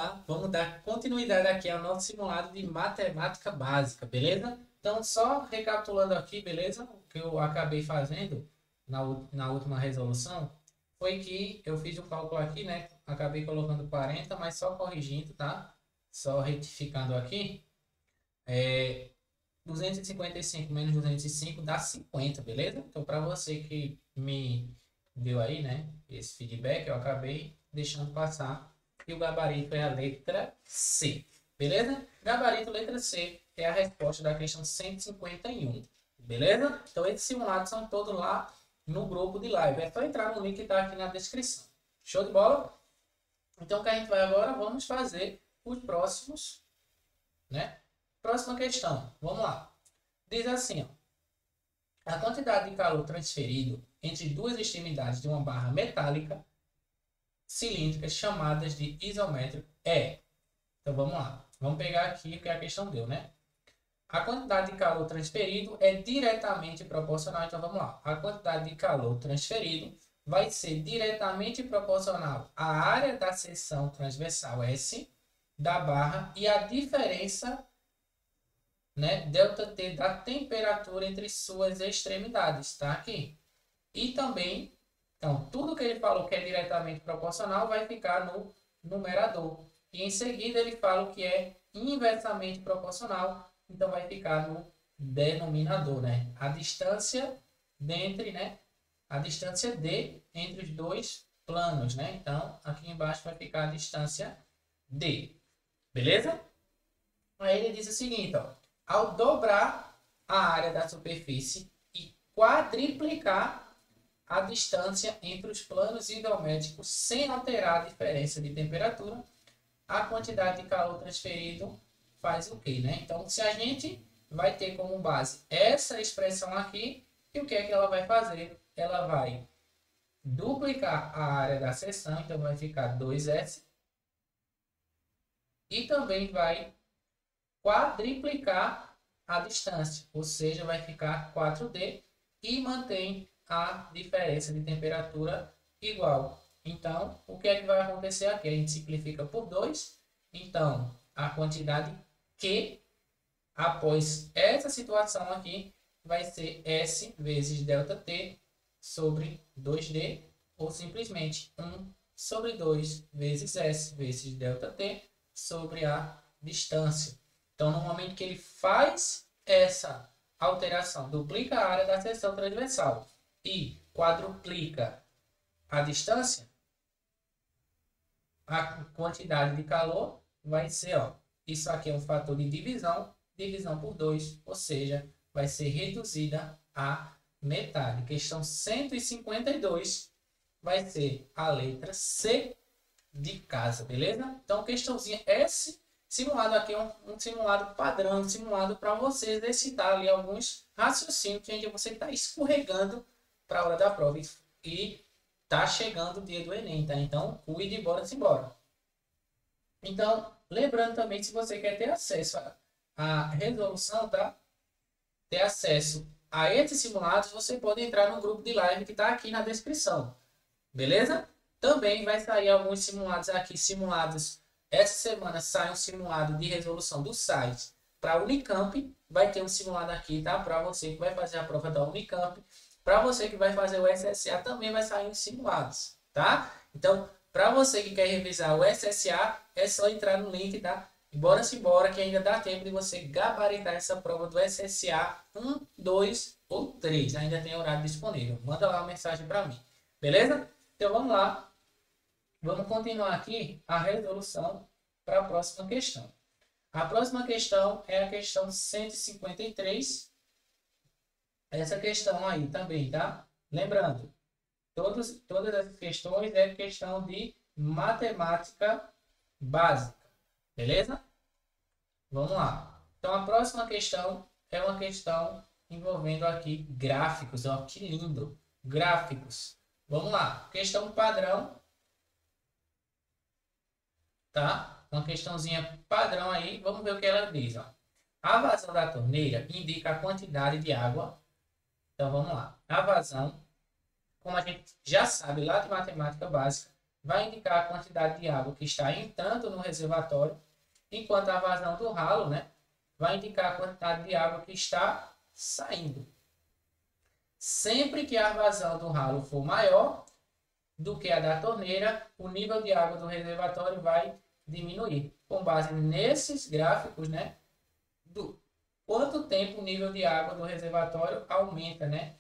lá, vamos dar continuidade aqui ao nosso simulado de matemática básica, beleza? Então, só recapitulando aqui, beleza? O que eu acabei fazendo na última resolução foi que eu fiz um cálculo aqui, né? Acabei colocando 40, mas só corrigindo, tá? Só retificando aqui. 255 menos 205 dá 50, beleza? Então, para você que me deu aí, né, esse feedback, eu acabei deixando passar. E o gabarito é a letra C, beleza? Gabarito letra C é a resposta da questão 151, beleza? Então, esses simulados são todos lá no grupo de live. É só entrar no link que está aqui na descrição. Show de bola? Então, o que a gente vai agora? Vamos fazer os próximos, né? Próxima questão, vamos lá. Diz assim, ó, a quantidade de calor transferido entre duas extremidades de uma barra metálica cilíndrica chamadas de isométrico é. Então vamos lá, vamos pegar aqui o que a questão deu, né? A quantidade de calor transferido é diretamente proporcional, então vamos lá. A quantidade de calor transferido vai ser diretamente proporcional à área da seção transversal S da barra e a diferença, né, ΔT da temperatura entre suas extremidades, está aqui. E também, então, tudo que ele falou que é diretamente proporcional vai ficar no numerador. E em seguida ele fala que é inversamente proporcional, então vai ficar no denominador, né? A distância dentre, né? A distância D entre os dois planos, né? Então, aqui embaixo vai ficar a distância D. Beleza? Aí ele diz o seguinte, ó. Ao dobrar a área da superfície e quadriplicar a distância entre os planos isométricos sem alterar a diferença de temperatura, a quantidade de calor transferido faz o quê, né? Então, se a gente vai ter como base essa expressão aqui, e o que é que ela vai fazer? Ela vai duplicar a área da seção, então vai ficar 2S, e também vai quadriplicar a distância, ou seja, vai ficar 4D e mantém a diferença de temperatura igual. Então, o que é que vai acontecer aqui? A gente simplifica por 2, então a quantidade Q após essa situação aqui vai ser S vezes ΔT sobre 2D, ou simplesmente 1 sobre 2 vezes S vezes ΔT sobre a distância. Então, no momento que ele faz essa alteração, duplica a área da seção transversal e quadruplica a distância, a quantidade de calor vai ser, ó, isso aqui é um fator de divisão, divisão por 2, ou seja, vai ser reduzida a metade. Questão 152 vai ser a letra C de casa, beleza? Então, questãozinha S. Simulado aqui é um simulado padrão, um simulado para você exercitar ali alguns raciocínios onde você está escorregando para a hora da prova e tá chegando o dia do Enem, tá? Então, cuide e bora-se embora. Então, lembrando também, se você quer ter acesso à resolução, tá? Ter acesso a esses simulados, você pode entrar no grupo de live que está aqui na descrição, beleza? Também vai sair alguns simulados aqui, simulados. Essa semana sai um simulado de resolução do site para a Unicamp. Vai ter um simulado aqui, tá? Para você que vai fazer a prova da Unicamp. Para você que vai fazer o SSA também vai sair uns simulados, tá? Então, para você que quer revisar o SSA, é só entrar no link, tá? E bora-se embora que ainda dá tempo de você gabaritar essa prova do SSA 1, 2 ou 3. Ainda tem horário disponível. Manda lá uma mensagem para mim, beleza? Então, vamos lá. Vamos continuar aqui a resolução para a próxima questão. A próxima questão é a questão 153. Essa questão aí também, tá? Lembrando, todas as questões é questão de matemática básica, beleza? Vamos lá. Então, a próxima questão é uma questão envolvendo aqui gráficos. Ó, que lindo! Gráficos. Vamos lá. Questão padrão. Tá? Uma questãozinha padrão aí. Vamos ver o que ela diz. Ó. A vazão da torneira indica a quantidade de água. Então, vamos lá. A vazão, como a gente já sabe lá de matemática básica, vai indicar a quantidade de água que está entrando no reservatório, enquanto a vazão do ralo, né, vai indicar a quantidade de água que está saindo. Sempre que a vazão do ralo for maior do que a da torneira, o nível de água do reservatório vai diminuir. Com base nesses gráficos, né, do quanto tempo o nível de água do reservatório aumenta, né?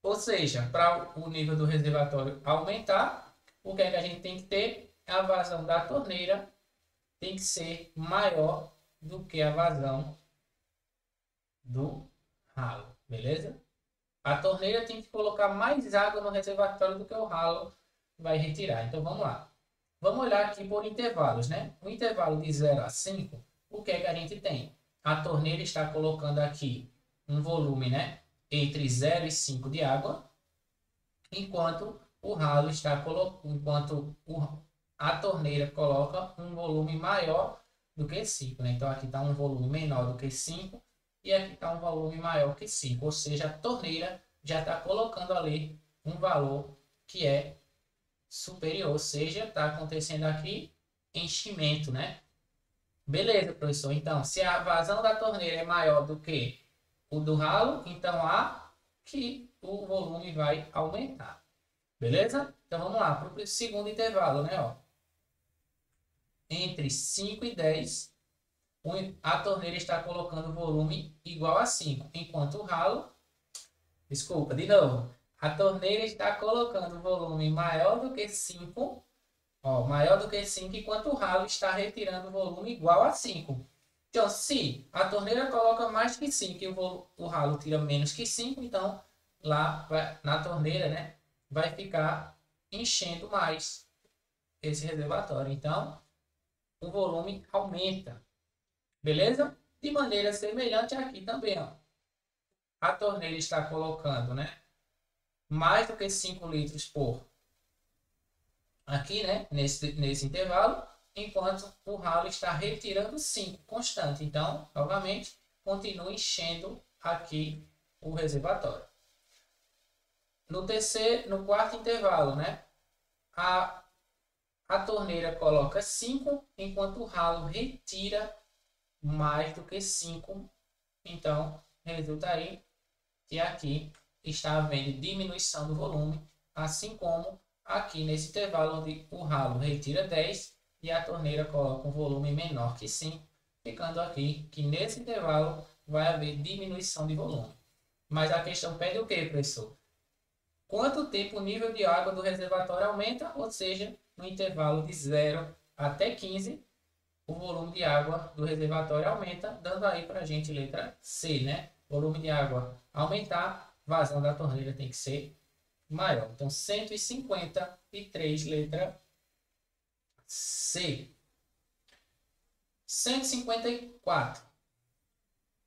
Ou seja, para o nível do reservatório aumentar, o que é que a gente tem que ter? A vazão da torneira tem que ser maior do que a vazão do ralo, beleza? A torneira tem que colocar mais água no reservatório do que o ralo vai retirar. Então vamos lá. Vamos olhar aqui por intervalos, né? O intervalo de 0 a 5, o que é que a gente tem? A torneira está colocando aqui um volume, né, entre 0 e 5 de água, enquanto o ralo está colocando, a torneira coloca um volume maior do que 5, né? Então aqui está um volume menor do que 5 e aqui está um volume maior que 5, ou seja, a torneira já está colocando ali um valor que é superior, ou seja, está acontecendo aqui enchimento, né? Beleza, professor. Então, se a vazão da torneira é maior do que o do ralo, então que o volume vai aumentar. Beleza? Então vamos lá para o segundo intervalo, né? Ó. Entre 5 e 10, a torneira está colocando volume igual a 5, enquanto o ralo, desculpa, de novo, a torneira está colocando volume maior do que 5, ó, maior do que 5, enquanto o ralo está retirando volume igual a 5. Então, se a torneira coloca mais que 5 e o ralo tira menos que 5, então lá na torneira, né, vai ficar enchendo mais esse reservatório. Então, o volume aumenta. Beleza? De maneira semelhante aqui também, ó. A torneira está colocando, né, mais do que 5 litros por aqui, né, nesse intervalo, enquanto o ralo está retirando 5 constante. Então, novamente, continua enchendo aqui o reservatório. No quarto intervalo, né, a torneira coloca 5, enquanto o ralo retira mais do que 5. Então, resulta aí que aqui está havendo diminuição do volume, assim como aqui nesse intervalo onde o ralo retira 10 e a torneira coloca um volume menor que 5, ficando aqui que nesse intervalo vai haver diminuição de volume. Mas a questão pede o que, professor? Quanto tempo o nível de água do reservatório aumenta, ou seja, no intervalo de 0 até 15, o volume de água do reservatório aumenta, dando aí para a gente letra C, né? Volume de água aumentar, vazão da torneira tem que ser maior. Então, 153, letra C. 154.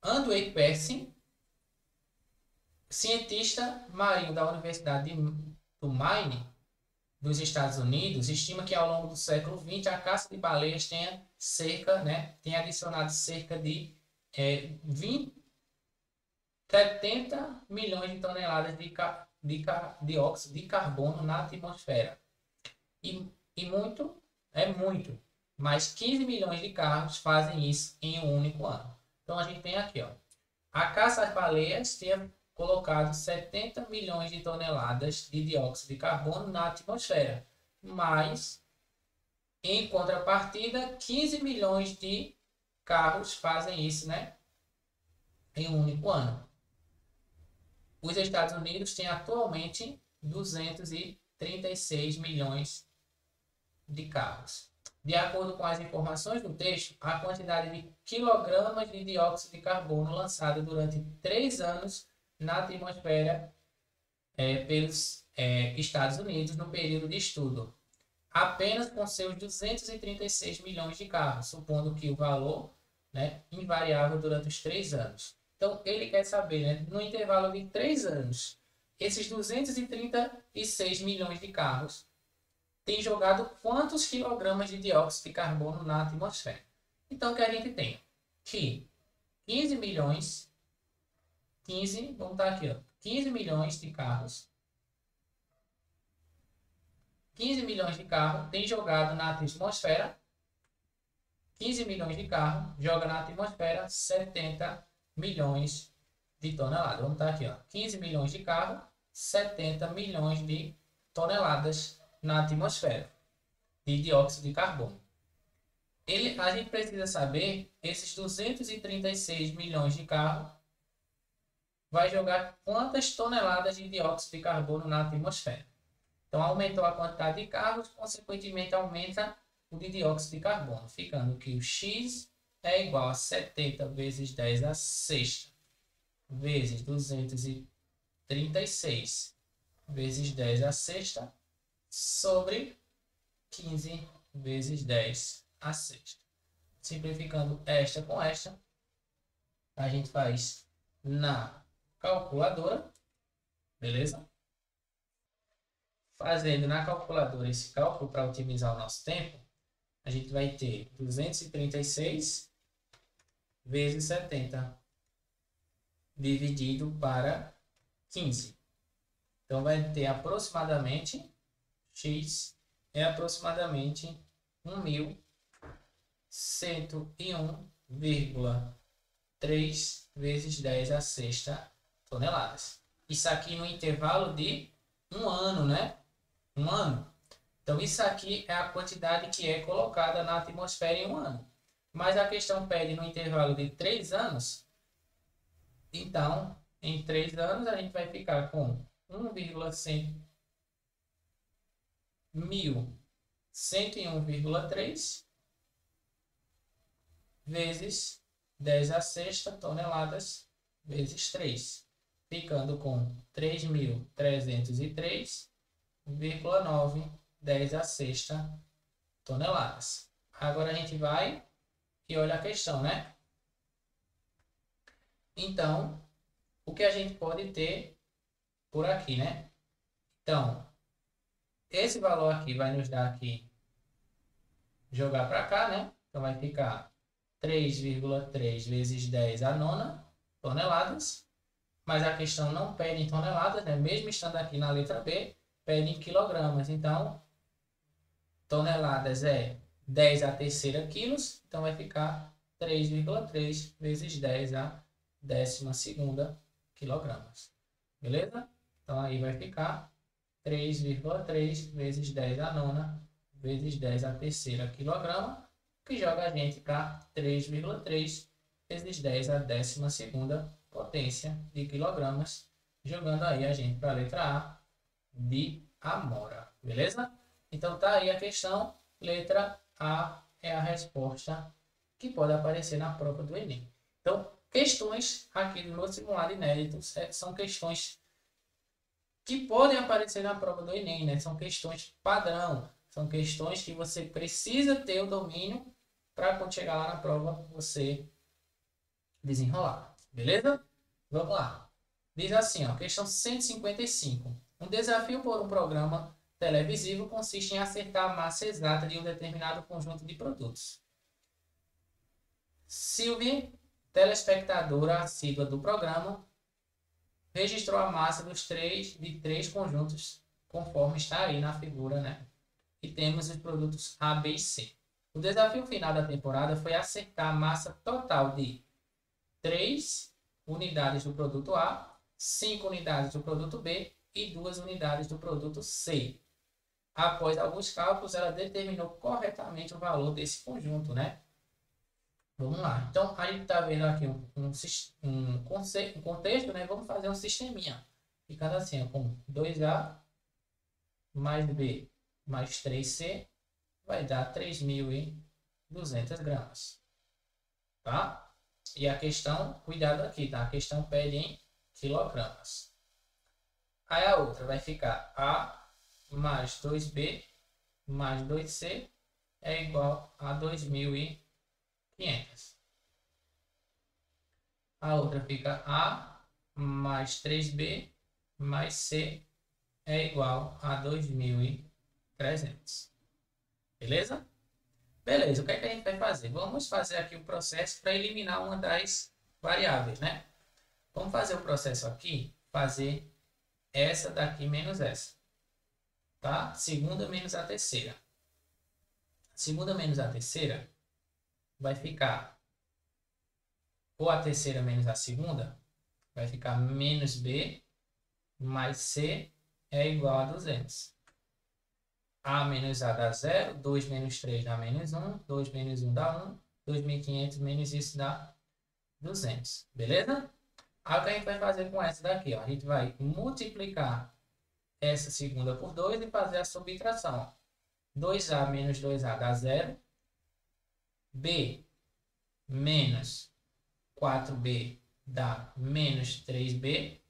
Andrew Persson, cientista marinho da Universidade do Maine, dos Estados Unidos, estima que ao longo do século XX a caça de baleias tenha adicionado cerca de 70 milhões de toneladas de dióxido de carbono na atmosfera. E muito, mas 15 milhões de carros fazem isso em um único ano. Então a gente tem aqui, ó, a caça às baleias tem colocado 70 milhões de toneladas de dióxido de carbono na atmosfera, mas em contrapartida 15 milhões de carros fazem isso, né, em um único ano. Os Estados Unidos têm atualmente 236 milhões de carros. De acordo com as informações do texto, a quantidade de quilogramas de dióxido de carbono lançada durante 3 anos na atmosfera pelos Estados Unidos no período de estudo, apenas com seus 236 milhões de carros, supondo que o valor, né, invariável durante os 3 anos. Então, ele quer saber, né, no intervalo de 3 anos, esses 236 milhões de carros têm jogado quantos quilogramas de dióxido de carbono na atmosfera? Então, o que a gente tem? Que 15 milhões, vamos estar aqui, ó, 15 milhões de carros, 15 milhões de carros têm jogado na atmosfera. 15 milhões de carros jogam na atmosfera 70 milhões de toneladas. Vamos estar aqui, ó. 15 milhões de carros, 70 milhões de toneladas na atmosfera de dióxido de carbono. A gente precisa saber, esses 236 milhões de carros vai jogar quantas toneladas de dióxido de carbono na atmosfera. Então, aumentou a quantidade de carros, consequentemente, aumenta o de dióxido de carbono, ficando que o X é igual a 70 vezes 10 à sexta, vezes 236 vezes 10 à sexta, sobre 15 vezes 10 à sexta. Simplificando esta com esta, a gente faz na calculadora, beleza? Fazendo na calculadora esse cálculo para otimizar o nosso tempo, a gente vai ter 236 vezes 70 dividido para 15. Então, vai ter aproximadamente, X é aproximadamente 1.101,3 vezes 10 à sexta toneladas. Isso aqui no intervalo de um ano, né? Um ano. Então, isso aqui é a quantidade que é colocada na atmosfera em um ano. Mas a questão pede no intervalo de 3 anos. Então, em 3 anos, a gente vai ficar com 1.101,3 vezes 10 à sexta toneladas vezes 3, ficando com 3.303,9 10 à sexta toneladas. Agora a gente vai e olha a questão, né? Então, o que a gente pode ter por aqui, né? Então, esse valor aqui vai nos dar aqui, jogar para cá, né? Então, vai ficar 3,3 vezes 10 à nona toneladas. Mas a questão não pede em toneladas, né? Mesmo estando aqui na letra B, pede em quilogramas. Então, toneladas é 10 à terceira quilos. Então, vai ficar 3,3 vezes 10 à 12ª quilogramas. Beleza? Então, aí vai ficar 3,3 vezes 10 à nona vezes 10 à terceira quilograma, que joga a gente para 3,3 vezes 10 à 12ª potência de quilogramas, jogando aí a gente para a letra A de amora. Beleza? Então, tá aí a questão. Letra A é a resposta que pode aparecer na prova do Enem. Então, questões aqui do meu simulado inédito são questões que podem aparecer na prova do Enem, né? São questões padrão, são questões que você precisa ter o domínio para quando chegar lá na prova você desenrolar, beleza? Vamos lá. Diz assim, ó, questão 155. Um desafio por um programa televisivo consiste em acertar a massa exata de um determinado conjunto de produtos. Silvia, telespectadora assídua do programa, registrou a massa de três conjuntos, conforme está aí na figura, né? E temos os produtos A, B e C. O desafio final da temporada foi acertar a massa total de 3 unidades do produto A, 5 unidades do produto B e 2 unidades do produto C. Após alguns cálculos, ela determinou corretamente o valor desse conjunto, né? Vamos lá. Então, a gente está vendo aqui um contexto, né? Vamos fazer um sisteminha. Ficando assim, ó, com 2A mais B mais 3C vai dar 3.200 gramas. Tá? E a questão, cuidado aqui, tá? A questão pede em quilogramas. Aí a outra vai ficar A mais 2B mais 2C é igual a 2.500. A outra fica A mais 3B mais C é igual a 2.300. Beleza? Beleza, o que é que a gente vai fazer? Vamos fazer aqui o processo para eliminar uma das variáveis, né? Vamos fazer o processo aqui, fazer essa daqui menos essa. tá? Segunda menos a terceira. Segunda menos a terceira vai ficar, ou a terceira menos a segunda, vai ficar menos B mais C é igual a 200. A menos A dá 0, 2 menos 3 dá menos 1, 2 menos 1 dá 1, 2.500 menos isso dá 200, beleza? Aí o que a gente vai fazer com essa daqui, ó? A gente vai multiplicar essa segunda por 2 e fazer a subtração. 2A menos 2A dá 0. B menos 4B dá menos 3B.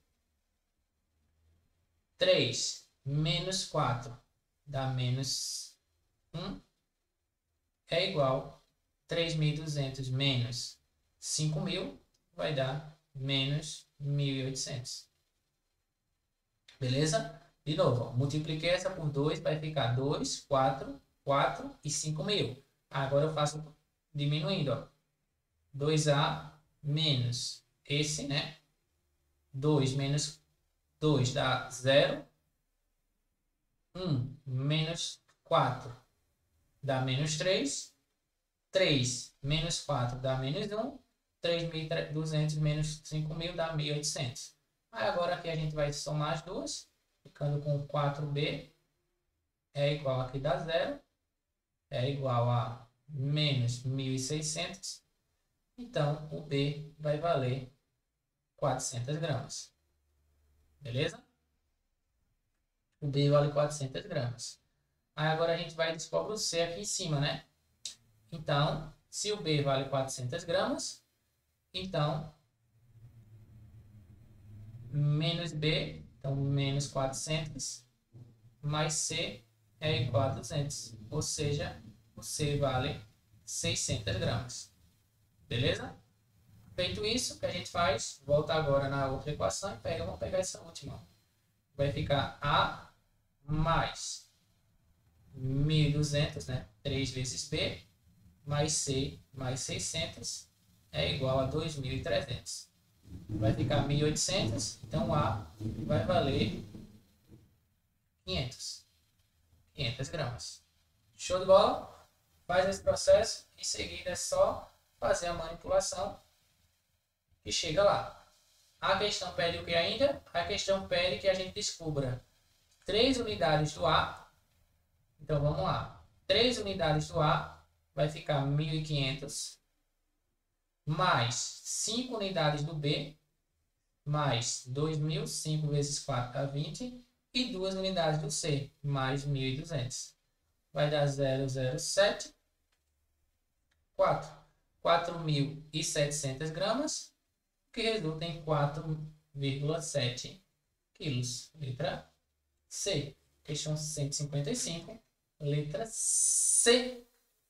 3 menos 4 dá menos 1. É igual a 3.200 menos 5.000 vai dar menos 1.800. Beleza? De novo, ó, multipliquei essa por 2, vai ficar 2, 4, 4 e 5.000. Agora eu faço diminuindo, ó. 2A menos esse, né? 2 menos 2 dá 0. 1 menos 4 dá menos 3. 3 menos 4 dá menos 1. 3.200 menos 5.000 dá 1.800. Aí agora aqui a gente vai somar as duas, ficando com 4B é igual aqui dá 0, é igual a menos 1.600. Então, o B vai valer 400 gramas. Beleza? O B vale 400 gramas. Aí agora a gente vai descobrir o C aqui em cima, né? Então, se o B vale 400 gramas, então, menos B, então menos 400, mais C é igual a 200. Ou seja, o C vale 600 gramas. Beleza? Feito isso, o que a gente faz? Volta agora na outra equação e vamos pegar essa última. Vai ficar A mais 1.200, né? 3 vezes B, mais C, mais 600, é igual a 2.300. Vai ficar 1.800, então A vai valer 500 gramas. Show de bola? Faz esse processo, em seguida é só fazer a manipulação e chega lá. A questão pede o que ainda? A questão pede que a gente descubra 3 unidades do A. Então vamos lá. 3 unidades do A vai ficar 1.500, mais 5 unidades do B, mais 2.000, 5 vezes 4 dá 20, e 2 unidades do C, mais 1.200. Vai dar 0,07, 4.700 gramas, que resulta em 4,7 quilos. Letra C. Questão 155, letra C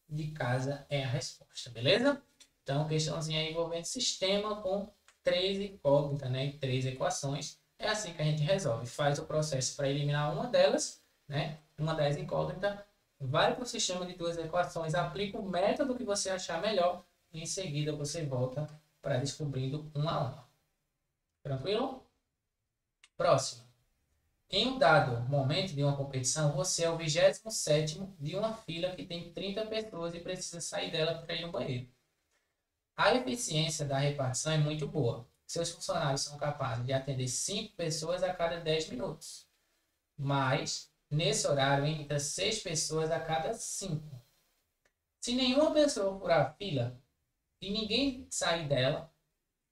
de casa é a resposta, beleza? Então, questãozinha envolvendo sistema com 3 incógnitas, né? 3 equações. É assim que a gente resolve. Faz o processo para eliminar uma delas, né? Uma das incógnitas. Vai para o sistema de 2 equações, aplica o método que você achar melhor e em seguida você volta para descobrindo uma a uma. Tranquilo? Próximo. Em um dado momento de uma competição, você é o 27º de uma fila que tem 30 pessoas e precisa sair dela para ir no banheiro. A eficiência da repartição é muito boa. Seus funcionários são capazes de atender 5 pessoas a cada 10 minutos. Mas, nesse horário, entra 6 pessoas a cada 5. Se nenhuma pessoa furar a fila e ninguém sair dela,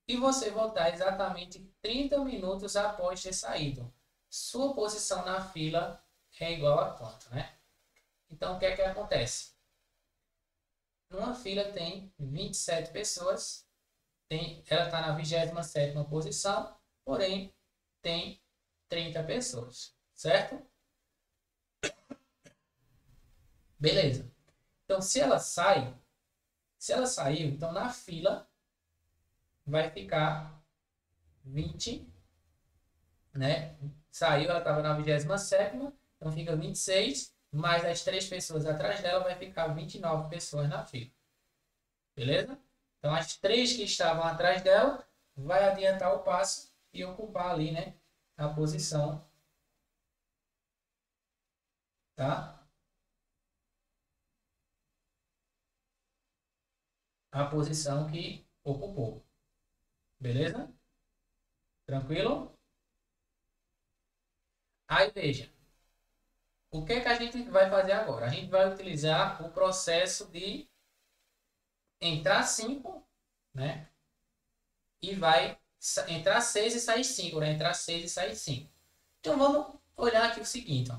e você voltar exatamente 30 minutos após ter saído, sua posição na fila é igual a quanto, né? Então, o que é que acontece? Numa fila tem 27 pessoas, ela está na 27ª posição, porém tem 30 pessoas, certo? Beleza. Então, se ela saiu, então na fila vai ficar 20, né? Saiu, ela estava na 27ª, então fica 26, mais as 3 pessoas atrás dela vai ficar 29 pessoas na fila. Beleza? Então as 3 que estavam atrás dela vai adiantar o passo e ocupar ali, né, a posição tá? A posição que ocupou. Beleza? Tranquilo? Aí veja, o que é que a gente vai fazer agora? A gente vai utilizar o processo de entrar 5, né? E vai entrar 6 e sair 5, né? Entrar 6 e sair 5. Então vamos olhar aqui o seguinte, ó.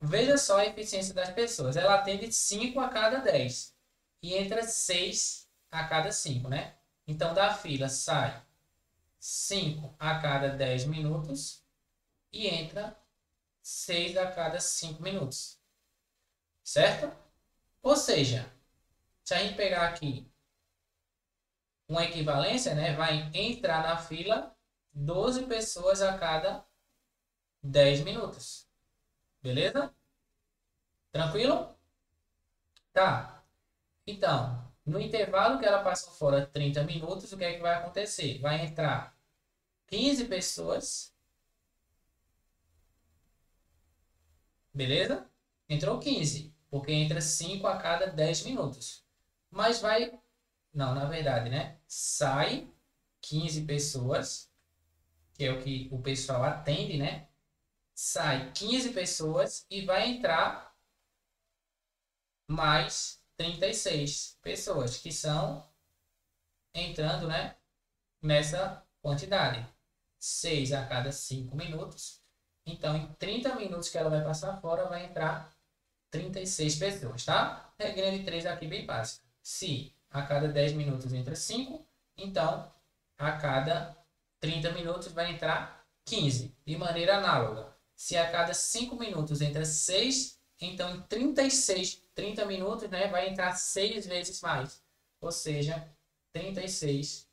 Veja só a eficiência das pessoas. Ela atende 5 a cada 10 e entra 6 a cada 5, né? Então da fila sai 5 a cada 10 minutos e entra 6 a cada 5 minutos. Certo? Ou seja, se a gente pegar aqui uma equivalência, né, vai entrar na fila 12 pessoas a cada 10 minutos. Beleza? Tranquilo? Tá. Então, no intervalo que ela passou fora 30 minutos, o que é que vai acontecer? Vai entrar 15 pessoas. Beleza? Entrou 15, porque entra 5 a cada 10 minutos. Mas vai... Não, na verdade, né? Sai 15 pessoas, que é o que o pessoal atende, né? Sai 15 pessoas e vai entrar mais 36 pessoas, que são entrando, né? Nessa quantidade. 6 a cada 5 minutos. Então, em 30 minutos que ela vai passar fora, vai entrar 36 pessoas, tá? Regrinha de 3 aqui bem básica. Se a cada 10 minutos entra 5, então a cada 30 minutos vai entrar 15. De maneira análoga, se a cada 5 minutos entra 6, então em 30 minutos, né, vai entrar 6 vezes mais. Ou seja, 36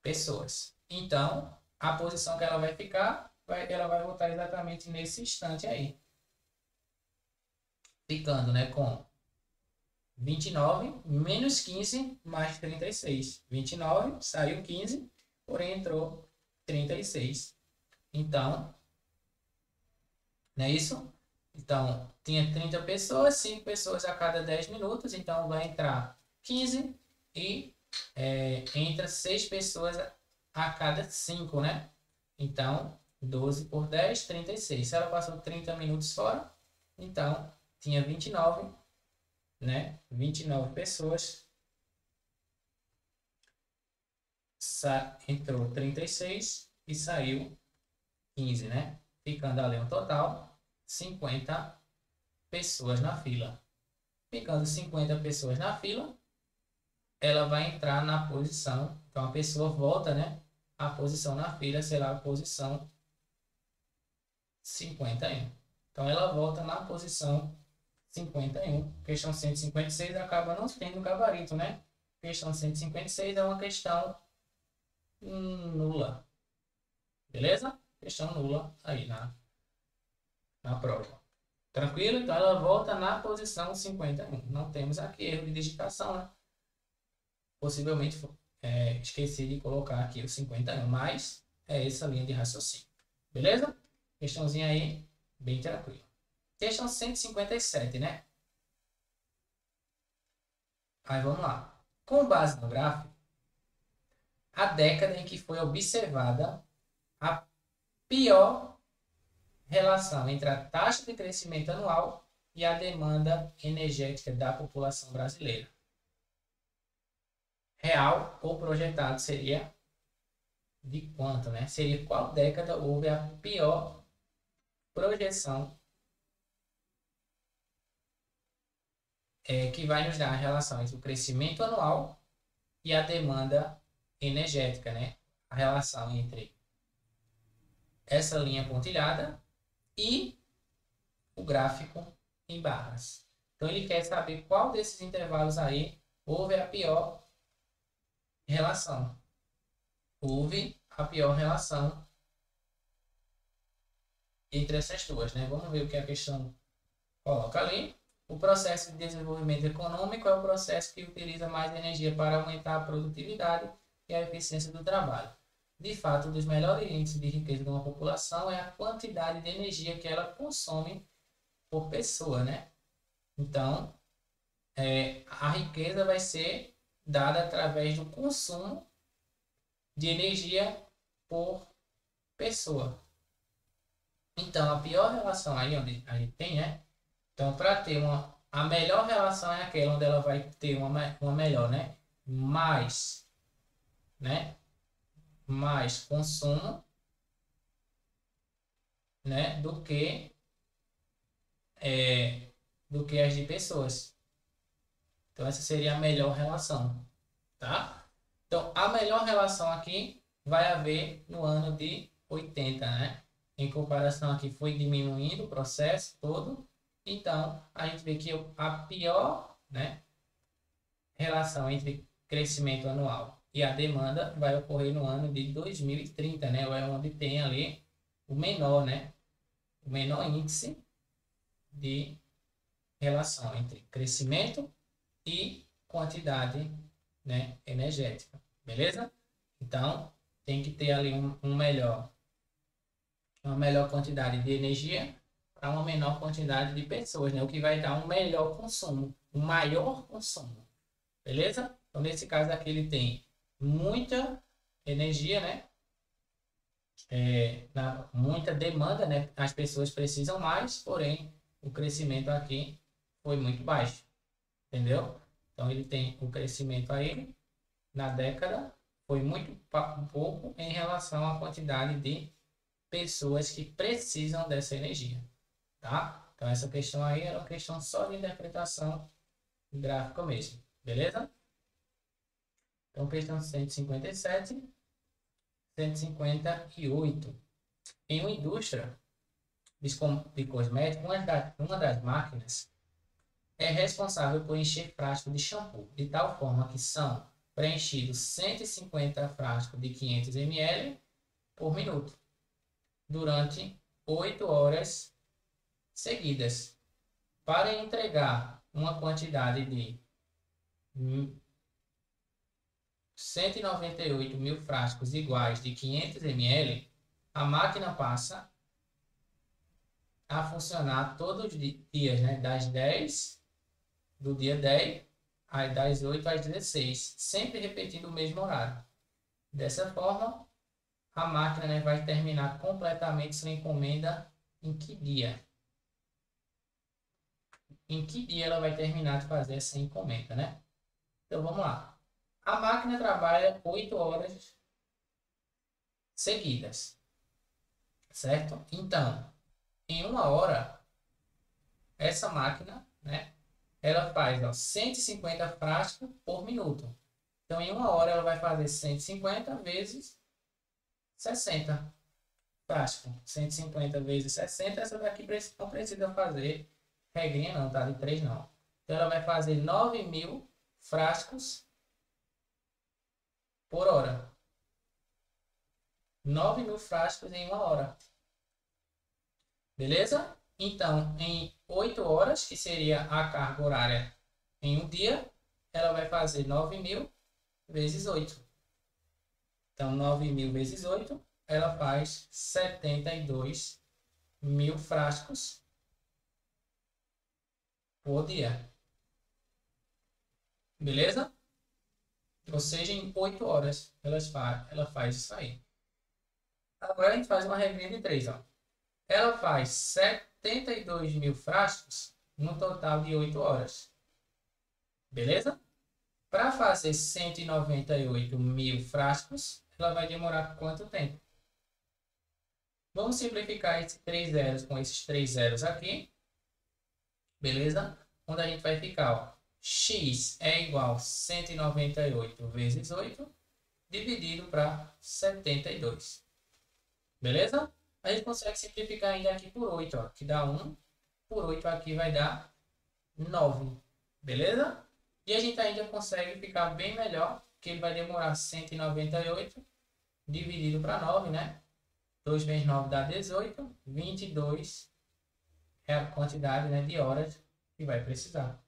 pessoas. Então, a posição que ela vai ficar, ela vai voltar exatamente nesse instante aí. Ficando, né, com 29 menos 15 mais 36. 29, saiu 15, porém entrou 36. Então, não é isso? Então, tinha 30 pessoas, 5 pessoas a cada 10 minutos, então vai entrar 15 e entra 6 pessoas a cada 5, né? Então, 12 por 10, 36. Se ela passou 30 minutos fora, então tinha 29, né? 29 pessoas. Entrou 36 e saiu 15, né? Ficando ali um total 50 pessoas na fila. Ficando 50 pessoas na fila, ela vai entrar na posição. Então a pessoa volta, né? A posição na fila será a posição 51. Então ela volta na posição 51. Questão 156 acaba não tendo gabarito, né? Questão 156 é uma questão nula. Beleza? Questão nula aí na prova. Tranquilo? Então ela volta na posição 51. Não temos aqui erro de digitação, né? Possivelmente esqueci de colocar aqui o 51, mas é essa linha de raciocínio. Beleza? Questãozinha aí, bem tranquila. Questão 157, né? Aí vamos lá. Com base no gráfico, a década em que foi observada a pior relação entre a taxa de crescimento anual e a demanda energética da população brasileira. Real ou projetado seria de quanto, né? Seria qual década houve a pior projeção que vai nos dar a relação entre o crescimento anual e a demanda energética, né? A relação entre essa linha pontilhada e o gráfico em barras. Então ele quer saber qual desses intervalos aí houve a pior relação. Houve a pior relação entre essas duas, né? Vamos ver o que a questão coloca ali. O processo de desenvolvimento econômico é o processo que utiliza mais energia para aumentar a produtividade e a eficiência do trabalho. de fato, um dos melhores índices de riqueza de uma população é a quantidade de energia que ela consome por pessoa, né? Então, a riqueza vai ser dada através do consumo de energia por pessoa. Então, a pior relação aí onde a gente tem, né? Então, para ter a melhor relação é aquela onde ela vai ter uma melhor, né? Mais, né? Mais consumo, né? Do que as de pessoas. Então, essa seria a melhor relação, tá? Então, a melhor relação aqui vai haver no ano de 80, né? Em comparação aqui foi diminuindo o processo todo. Então, a gente vê que a pior, né, relação entre crescimento anual e a demanda vai ocorrer no ano de 2030, né? É onde tem ali o menor, né? O menor índice de relação entre crescimento e quantidade, né, energética, beleza? Então, tem que ter ali uma melhor quantidade de energia para uma menor quantidade de pessoas, né? O que vai dar um melhor consumo, um maior consumo, beleza? Então, nesse caso aqui, ele tem muita energia, né? Muita demanda, né? As pessoas precisam mais, porém, o crescimento aqui foi muito baixo, entendeu? Então, ele tem o crescimento aí na década foi muito pouco em relação à quantidade de pessoas que precisam dessa energia, tá? Então, essa questão aí era uma questão só de interpretação gráfica mesmo, beleza? Então, questão 157, 158. Em uma indústria de cosméticos, uma das máquinas é responsável por encher frascos de shampoo, de tal forma que são preenchidos 150 frascos de 500 ml por minuto, durante 8 horas seguidas. Para entregar uma quantidade de 198 mil frascos iguais de 500 ml, a máquina passa a funcionar todos os dias, né? Do dia 10 das 8 às 16, sempre repetindo o mesmo horário. Dessa forma, a máquina, né, vai terminar completamente sua encomenda em que dia? Em que dia ela vai terminar de fazer essa encomenda, né? Então vamos lá. A máquina trabalha 8 horas seguidas, certo? Então, em uma hora, essa máquina, né, ela faz 150 frascos por minuto. Então, em uma hora, ela vai fazer 150 vezes 60 frascos. 150 vezes 60, essa daqui não precisa fazer regrinha não, tá? De 3 não. Então, ela vai fazer 9.000 frascos por hora. 9.000 frascos em uma hora. Beleza? Então, em 8 horas, que seria a carga horária em um dia, ela vai fazer 9.000 vezes 8. Então, 9.000 vezes 8, ela faz 72 mil frascos por dia. Beleza? Ou seja, em 8 horas ela faz isso aí. Agora a gente faz uma regrinha de 3. Ó. Ela faz 72 mil frascos no total de 8 horas. Beleza? Para fazer 198 mil frascos, ela vai demorar quanto tempo? Vamos simplificar esses 3 zeros com esses 3 zeros aqui. Beleza? Onde a gente vai ficar, ó, x é igual a 198 vezes 8, dividido para 72. Beleza? A gente consegue simplificar ainda aqui por 8, ó, que dá 1. Por 8 aqui vai dar 9. Beleza? E a gente ainda consegue ficar bem melhor, que ele vai demorar 198 dividido para 9, né? 2 vezes 9 dá 18. 22 é a quantidade, né, de horas que vai precisar.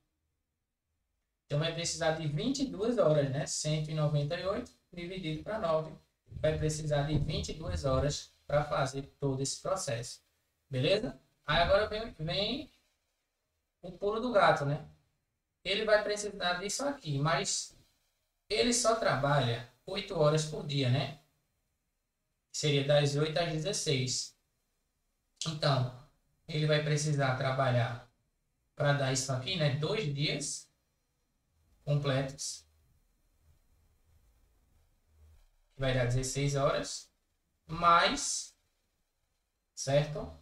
Então vai precisar de 22 horas, né? 198 dividido para 9 vai precisar de 22 horas para fazer todo esse processo. Beleza? Aí agora vem o pulo do gato, né? Ele vai precisar disso aqui, mas ele só trabalha 8 horas por dia, né? Seria das 8 às 16. Então, ele vai precisar trabalhar para dar isso aqui, né? 2 dias completos. Que vai dar 16 horas. Mais, certo?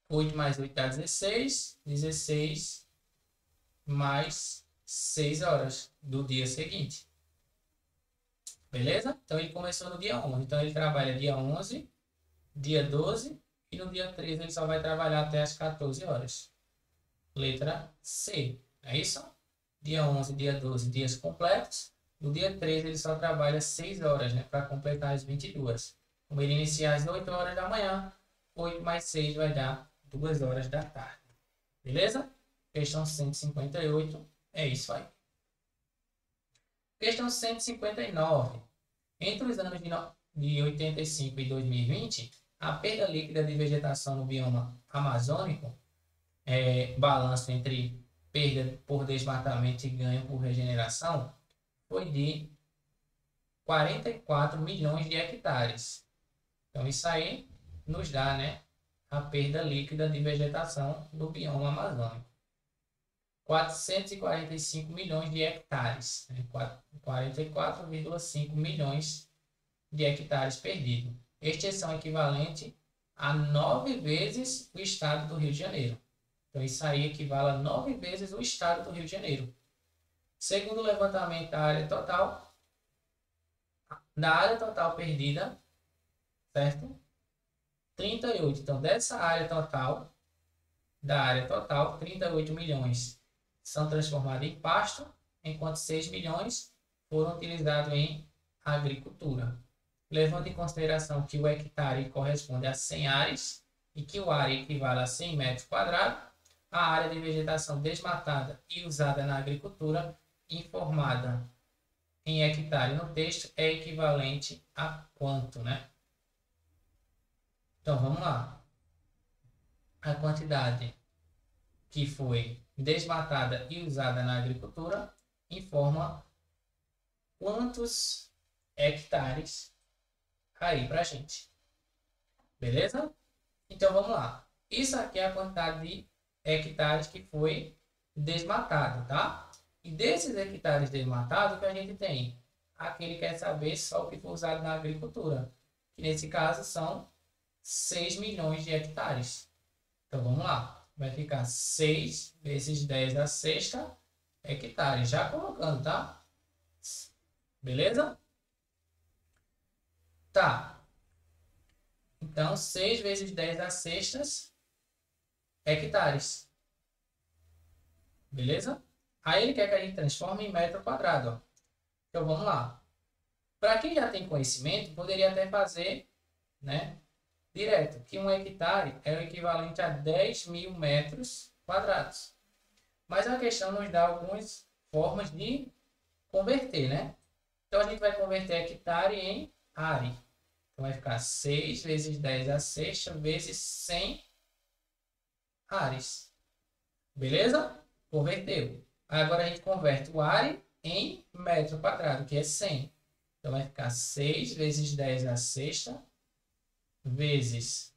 8 mais 8 dá 16. 16 mais 6 horas do dia seguinte. Beleza? Então ele começou no dia 11. Então ele trabalha dia 11, dia 12 e no dia 13 ele só vai trabalhar até as 14 horas. Letra C. É isso? Dia 11, dia 12, dias completos. No dia 13 ele só trabalha 6 horas, né? Para completar as 22. Como ele iniciar às 8 horas da manhã, 8 mais 6 vai dar 2 horas da tarde. Beleza? Questão 158 é isso aí. Questão 159. Entre os anos de 85 e 2020, a perda líquida de vegetação no bioma amazônico, balanço entre perda por desmatamento e ganho por regeneração, foi de 44 milhões de hectares. Então, isso aí nos dá, né, a perda líquida de vegetação do bioma amazônico. 445 milhões de hectares, né? 44,5 milhões de hectares perdidos. Estes são equivalentes a 9 vezes o estado do Rio de Janeiro. Então, isso aí equivale a 9 vezes o estado do Rio de Janeiro. Segundo o levantamento da área total perdida, certo? 38. Então, dessa área total, 38 milhões são transformados em pasto, enquanto 6 milhões foram utilizados em agricultura. Levando em consideração que o hectare corresponde a 100 ares e que o área equivale a 100 metros quadrados, a área de vegetação desmatada e usada na agricultura, informada em hectare no texto, é equivalente a quanto, né? Então, vamos lá. A quantidade que foi desmatada e usada na agricultura informa quantos hectares aí pra gente. Beleza? Então, vamos lá. Isso aqui é a quantidade de hectares que foi desmatado, tá? E desses hectares desmatados, o que a gente tem? Aqui ele quer saber só o que foi usado na agricultura, que nesse caso são 6 milhões de hectares. Então, vamos lá. Vai ficar 6 vezes 10 a sexta hectares. Já colocando, tá? Beleza? Tá. Então, 6 vezes 10 a sextas hectares. Beleza? Aí ele quer que a gente transforme em metro quadrado. Ó. Então, vamos lá. Para quem já tem conhecimento, poderia até fazer, né, direto, que um hectare é o equivalente a 10.000 metros quadrados. Mas a questão nos dá algumas formas de converter, né? Então, a gente vai converter hectare em are. Então, vai ficar 6 vezes 10 a sexta vezes 100 ares. Beleza? Converteu. Agora, a gente converte o are em metro quadrado, que é 100. Então, vai ficar 6 vezes 10 a sexta vezes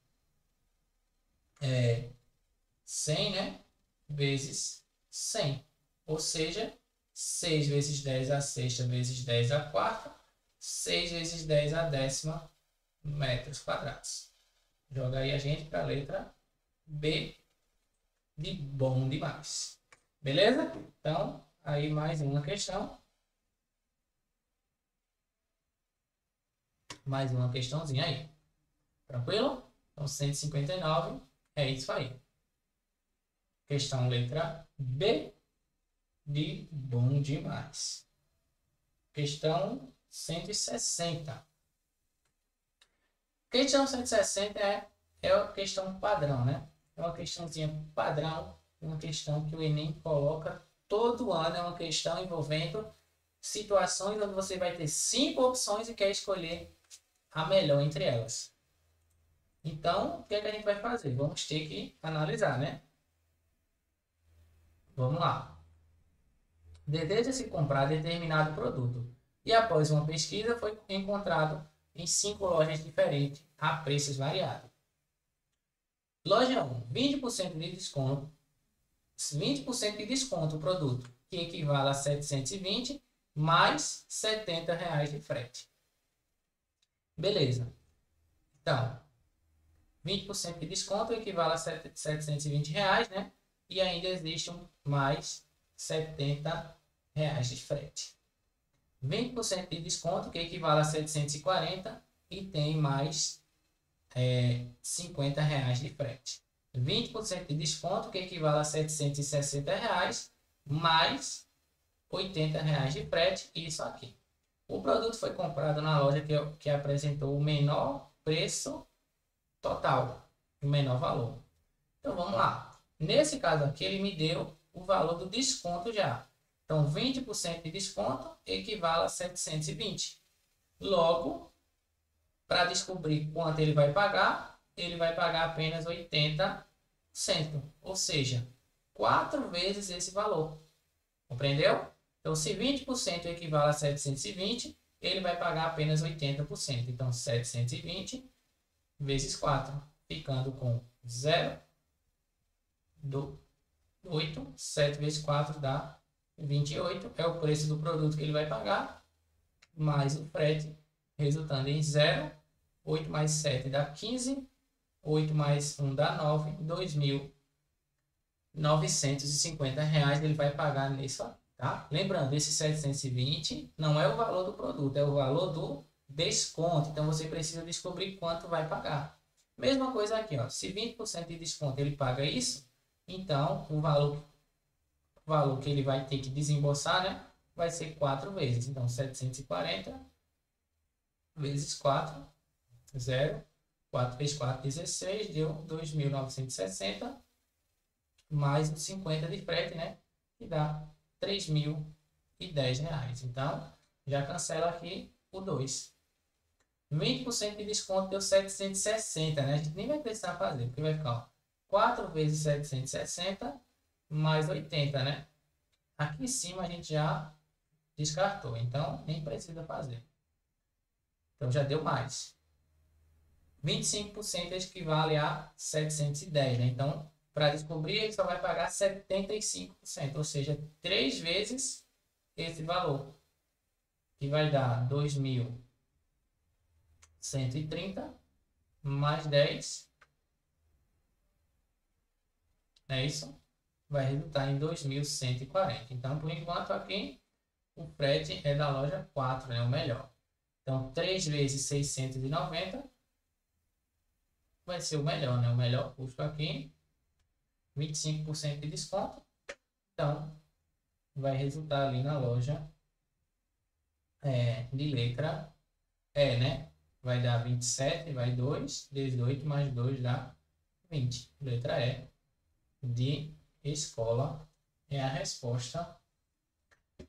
100, né? Vezes 100. Ou seja, 6 vezes 10 a sexta vezes 10 a quarta, 6 vezes 10 a décima metros quadrados. Joga aí a gente para a letra B de bom demais. Beleza? Então, aí mais uma questão. Mais uma questãozinha aí. Tranquilo? Então, 159 é isso aí. Questão letra B de bom demais. Questão 160. Questão 160 é uma questão padrão, né? É uma questãozinha padrão, uma questão que o Enem coloca todo ano, é uma questão envolvendo situações onde você vai ter 5 opções e quer escolher a melhor entre elas. Então, o que é que a gente vai fazer? Vamos ter que analisar, né? Vamos lá. Deseja-se comprar determinado produto e após uma pesquisa foi encontrado em 5 lojas diferentes a preços variados. Loja 1, 20% de desconto. 20% de desconto o produto, que equivale a 720 mais R$ 70 de frete. Beleza. Então, 20% de desconto equivale a R$ 720, né? E ainda existe mais R$ 70 de frete. 20% de desconto, que equivale a 740 e tem mais R$ 50 de frete. 20% de desconto, que equivale a R$ 760 mais R$ 80 de frete, isso aqui. O produto foi comprado na loja que apresentou o menor preço total, o menor valor. Então vamos lá. Nesse caso aqui, ele me deu o valor do desconto já. Então 20% de desconto equivale a 720. Logo, para descobrir quanto ele vai pagar apenas 80%. Ou seja, 4 vezes esse valor. Compreendeu? Então, se 20% equivale a 720, ele vai pagar apenas 80%. Então, 720 vezes 4, ficando com 0, 8, 7 vezes 4 dá 28. É o preço do produto que ele vai pagar, mais o frete, resultando em 0. 8 mais 7 dá 15. 8 mais 1 dá 9. R$ 2.950 ele vai pagar nisso, tá? Lembrando, esse 720 não é o valor do produto, é o valor do desconto. Então, você precisa descobrir quanto vai pagar. Mesma coisa aqui, ó. Se 20% de desconto ele paga isso, então o valor que ele vai ter que desembolsar, né, vai ser 4 vezes. Então, 740 vezes 4, 0. 4 vezes 4, 16, deu 2.960, mais os 50 de frete, né? Que dá R$3.010. Então, já cancela aqui o 2. 20% de desconto deu 760, né? A gente nem vai precisar fazer, porque vai ficar, ó, 4 vezes 760 mais 80, né? Aqui em cima a gente já descartou, então nem precisa fazer. Então, já deu mais. 25% equivale a 710, né? Então, para descobrir, ele só vai pagar 75%, ou seja, 3 vezes esse valor, que vai dar 2.130 mais 10, é isso? Vai resultar em 2.140. Então, por enquanto, aqui, o frete é da loja 4, né? O melhor. Então, 3 vezes 690 vai ser o melhor, né? O melhor custo aqui, 25% de desconto. Então, vai resultar ali na loja de letra E, né? Vai dar 27, vai 2, 18 mais 2 dá 20. Letra E de escola é a resposta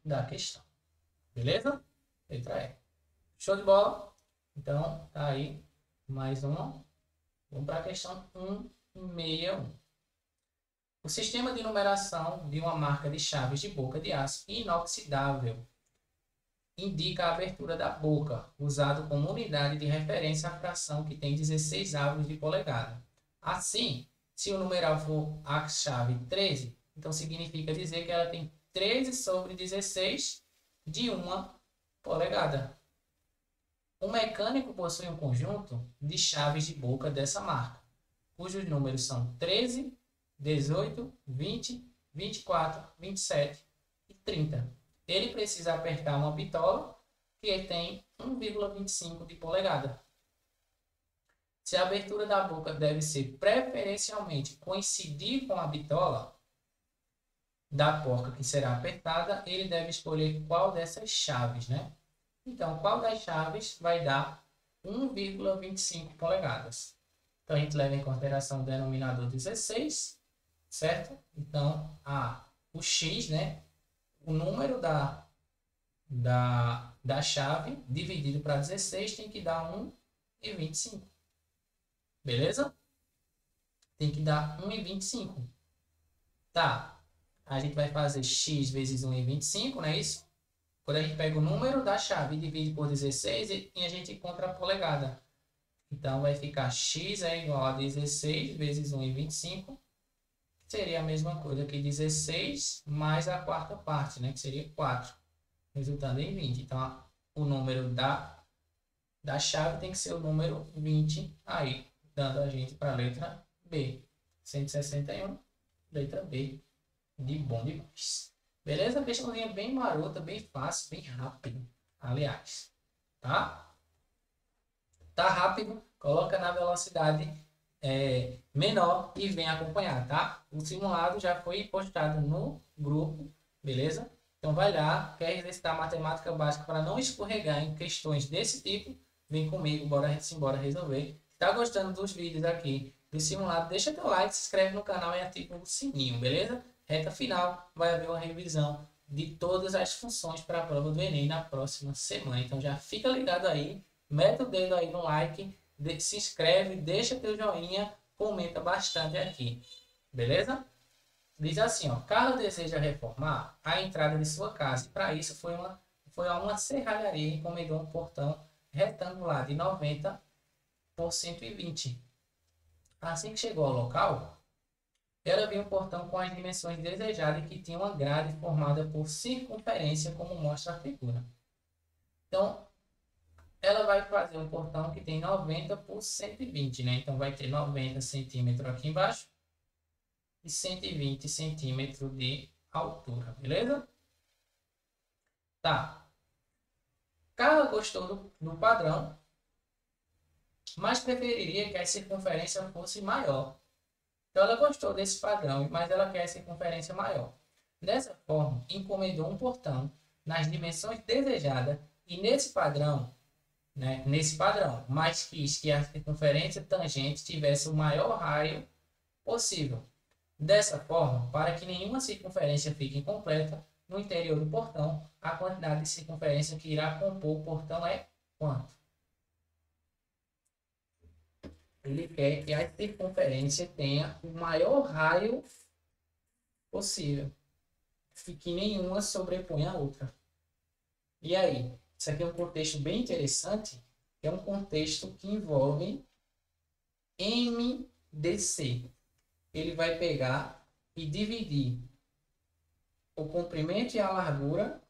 da questão. Beleza? Letra E. Show de bola? Então, tá aí mais uma. Vamos para a questão 161. O sistema de numeração de uma marca de chaves de boca de aço inoxidável indica a abertura da boca, usado como unidade de referência à fração que tem 16 avos de polegada. Assim, se o numeral for a chave 13, então significa dizer que ela tem 13 sobre 16 de 1 polegada. O mecânico possui um conjunto de chaves de boca dessa marca, cujos números são 13, 18, 20, 24, 27 e 30. Ele precisa apertar uma bitola que tem 1,25 de polegada. Se a abertura da boca deve ser preferencialmente coincidir com a bitola da porca que será apertada, ele deve escolher qual dessas chaves, né? Então, qual das chaves vai dar 1,25 polegadas? Então, a gente leva em consideração o denominador 16, certo? Então, o X, né? O número da chave dividido para 16 tem que dar 1,25. Beleza? Tem que dar 1,25. Tá. A gente vai fazer x vezes 1,25, não é isso? Quando a gente pega o número da chave e divide por 16, e a gente encontra a polegada. Então, vai ficar x é igual a 16 vezes 1,25. Seria a mesma coisa que 16 mais a quarta parte, né? Que seria 4, resultando em 20. Então, o número da chave tem que ser o número 20 aí, dando a gente para a letra B. 161, letra B, de bom demais. Beleza? Questãozinha bem marota, bem fácil, bem rápido, aliás. Tá? Tá rápido? Coloca na velocidade menor e vem acompanhar, tá? O simulado já foi postado no grupo, beleza? Então vai lá, quer exercitar matemática básica para não escorregar em questões desse tipo? Vem comigo, bora resolver. Se tá gostando dos vídeos aqui do simulado, deixa teu like, se inscreve no canal e ativa o sininho, beleza? Reta final, vai haver uma revisão de todas as funções para a prova do Enem na próxima semana. Então já fica ligado aí, mete o dedo aí no like, se inscreve, deixa teu joinha, comenta bastante aqui, beleza? Diz assim, ó, Carla deseja reformar a entrada de sua casa. E para isso foi a uma serralharia e encomendou um portão retangular de 90 por 120. Assim que chegou ao local, ela viu um portão com as dimensões desejadas e que tinha uma grade formada por circunferência, como mostra a figura. Então, ela vai fazer um portão que tem 90 por 120, né? Então, vai ter 90 centímetros aqui embaixo e 120 centímetros de altura, beleza? Tá. Carla gostou do padrão, mas preferiria que a circunferência fosse maior. Então, ela gostou desse padrão, mas ela quer a circunferência maior. Dessa forma, encomendou um portão nas dimensões desejadas e nesse padrão, mas quis que a circunferência tangente tivesse o maior raio possível. Dessa forma, para que nenhuma circunferência fique incompleta, no interior do portão, a quantidade de circunferência que irá compor o portão é quanto? Ele quer que a circunferência tenha o maior raio possível, que nenhuma sobreponha a outra. E aí? Isso aqui é um contexto bem interessante, que é um contexto que envolve MDC. Ele vai pegar e dividir o comprimento e a largura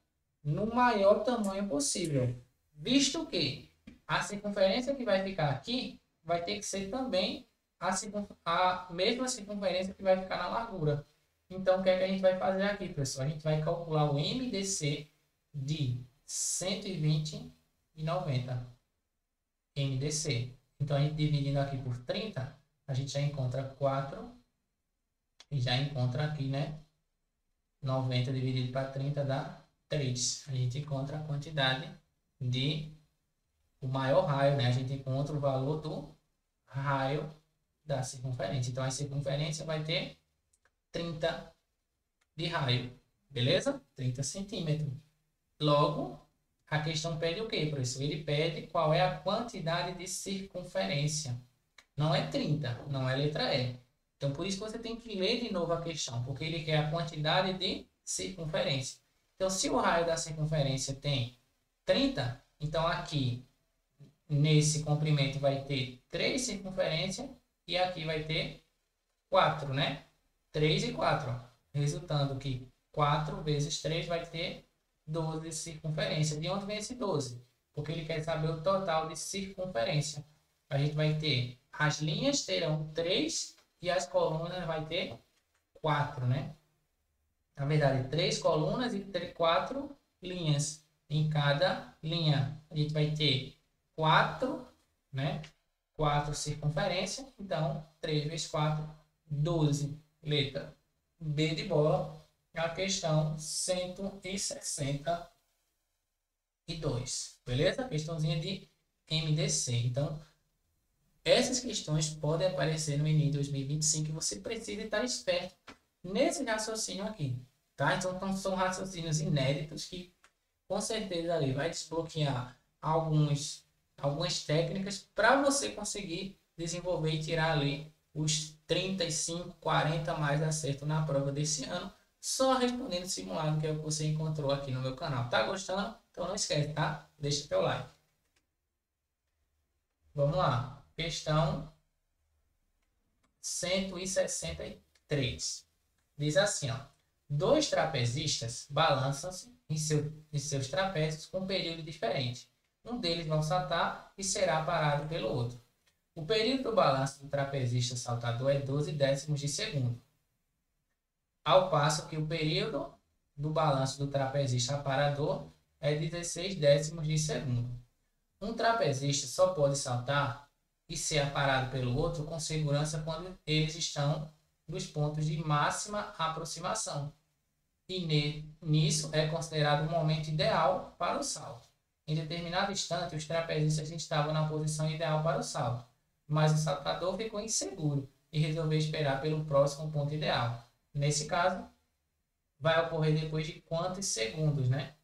no maior tamanho possível, visto que a circunferência que vai ficar aqui vai ter que ser também a mesma circunferência que vai ficar na largura. Então, o que é que a gente vai fazer aqui, pessoal? A gente vai calcular o MDC de 120 e 90. MDC. Então, a gente dividindo aqui por 30, a gente já encontra 4 e já encontra aqui, né? 90 dividido para 30 dá 3. A gente encontra a quantidade de o maior raio, né? A gente encontra o valor do raio da circunferência. Então, a circunferência vai ter 30 de raio. Beleza? 30 centímetros. Logo, a questão pede o quê, professor? Ele pede qual é a quantidade de circunferência. Não é 30, não é letra E. Então, por isso que você tem que ler de novo a questão, porque ele quer a quantidade de circunferência. Então, se o raio da circunferência tem 30, então aqui, nesse comprimento, vai ter 3 circunferências e aqui vai ter 4, né? 3 e 4, ó. Resultando que 4 vezes 3 vai ter 12 de circunferência. De onde vem esse 12? Porque ele quer saber o total de circunferência. A gente vai ter, as linhas terão 3 e as colunas vai ter 4, né? Na verdade, 3 colunas e 4 linhas. Em cada linha, a gente vai ter 4, né? 4 circunferência. Então, 3 vezes 4, 12. Letra B de bola. A questão 162. Beleza? Questãozinha de MDC. Então, essas questões podem aparecer no Enem 2025 e você precisa estar esperto nesse raciocínio aqui. Tá? Então, são raciocínios inéditos que com certeza ali vai desbloquear algumas técnicas para você conseguir desenvolver e tirar ali os 35, 40 mais acertos na prova desse ano, só respondendo simulado, que é o que você encontrou aqui no meu canal. Tá gostando? Então não esquece, tá? Deixa teu like. Vamos lá. Questão 163. Diz assim, ó. Dois trapezistas balançam-se em seus trapézios com um período diferente. Um deles vai saltar e será parado pelo outro. O período do balanço do trapezista saltador é 12 décimos de segundo, ao passo que o período do balanço do trapezista parador é 16 décimos de segundo. Um trapezista só pode saltar e ser aparado pelo outro com segurança quando eles estão nos pontos de máxima aproximação. E nisso é considerado o momento ideal para o salto. Em determinado instante, os trapezistas estavam na posição ideal para o salto, mas o saltador ficou inseguro e resolveu esperar pelo próximo ponto ideal. Nesse caso, vai ocorrer depois de quantos segundos, né?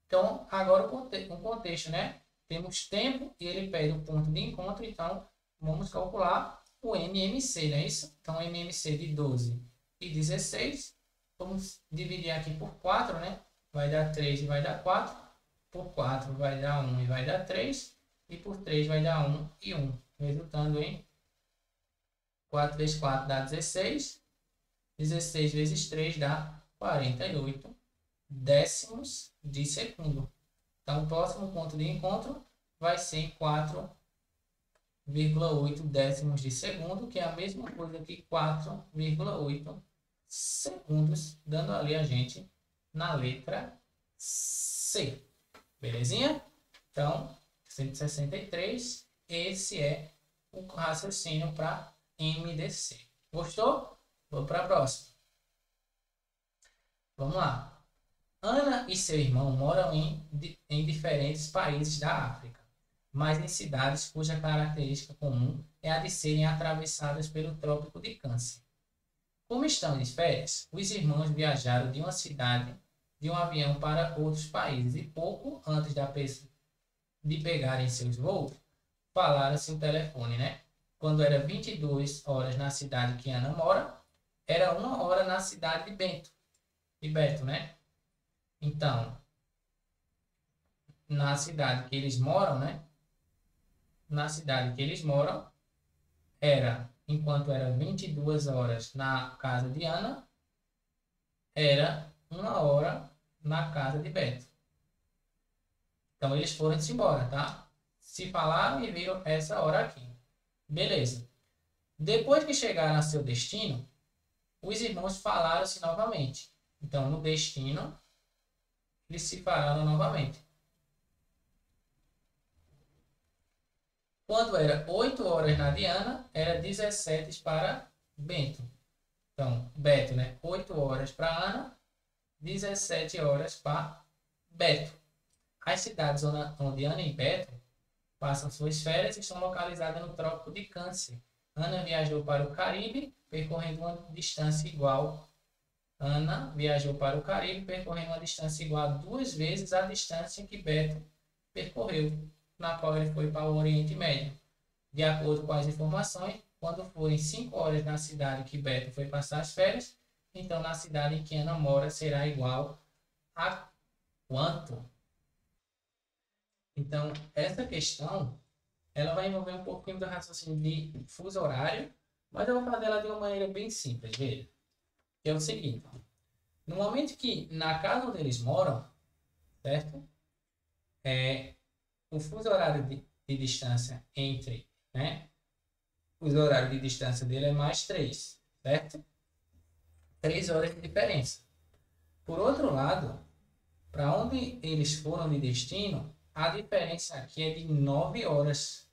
Então, agora um contexto, né? Temos tempo e ele pede o ponto de encontro, então vamos calcular o MMC, não é isso? Então, MMC de 12 e 16, vamos dividir aqui por 4, né? Vai dar 3 e vai dar 4, por 4 vai dar 1 e vai dar 3, e por 3 vai dar 1 e 1, resultando em 4 vezes 4 dá 16, 16 vezes 3 dá 48 décimos de segundo. Então, o próximo ponto de encontro vai ser em 4,8 décimos de segundo, que é a mesma coisa que 4,8 segundos, dando ali a gente na letra C. Belezinha? Então, 163, esse é o raciocínio para MDC. Gostou? Vou para a próxima. Vamos lá. Ana e seu irmão moram em diferentes países da África, mas em cidades cuja característica comum é a de serem atravessadas pelo Trópico de Câncer. Como estão de férias, os irmãos viajaram de uma cidade de um avião para outros países e pouco antes de pegarem seus voos, falaram seu telefone, né? Quando era 22 horas na cidade que Ana mora, era 1 hora na cidade de Beto, né? Então, na cidade que eles moram, né? Na cidade que eles moram, enquanto era 22 horas na casa de Ana, era 1 hora na casa de Beto. Então, eles foram-se embora, tá? Se falaram e viram essa hora aqui. Beleza. Depois que chegaram a seu destino, os irmãos falaram-se novamente. Então, no destino, eles se falaram novamente. Quando era 8 horas na Diana, era 17 para Bento. Então, Beto, né? 8 horas para Ana, 17 horas para Beto. As cidades onde Ana e Beto passam suas férias estão localizadas no Trópico de Câncer. Ana viajou para o Caribe, percorrendo uma distância igual. Ana viajou para o Caribe, percorrendo uma distância igual a 2 vezes a distância que Beto percorreu, na qual ele foi para o Oriente Médio. De acordo com as informações, quando forem 5 horas na cidade que Beto foi passar as férias, então na cidade em que Ana mora será igual a quanto? Então, essa questão, ela vai envolver um pouquinho do raciocínio de fuso horário, mas eu vou fazer ela de uma maneira bem simples, veja. Que é o seguinte, no momento que na casa onde eles moram, certo? O fuso horário de distância entre, né? O fuso horário de distância dele é mais 3, certo? 3 horas de diferença. Por outro lado, para onde eles foram de destino, a diferença aqui é de 9 horas.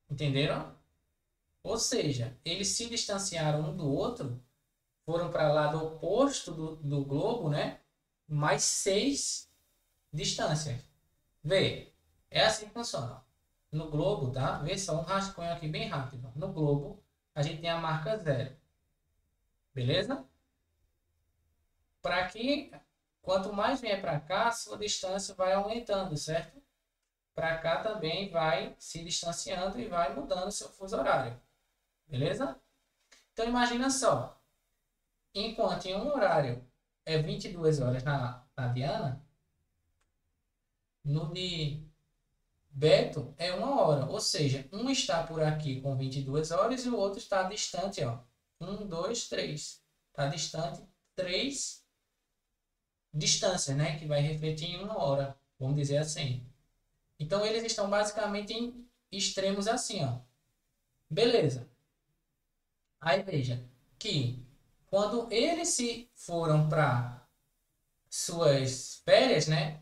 Entenderam? Ou seja, eles se distanciaram um do outro, foram para o lado oposto do globo, né? Mais 6 distâncias. Vê, é assim que funciona. No globo, tá? Vê só um rascunho aqui bem rápido. No globo, a gente tem a marca 0. Beleza? Para que quanto mais vier para cá, sua distância vai aumentando, certo? Para cá também vai se distanciando e vai mudando seu fuso horário. Beleza? Então imagina só, enquanto em um horário é 22 horas na Diana, no de Beto é 1 hora. Ou seja, um está por aqui com 22 horas e o outro está distante, ó. 1, 2, 3. Está distante 3 distâncias, né? Que vai refletir em 1 hora, vamos dizer assim. Então eles estão basicamente em extremos assim, ó. Beleza. Aí veja que quando eles se foram para suas férias, né?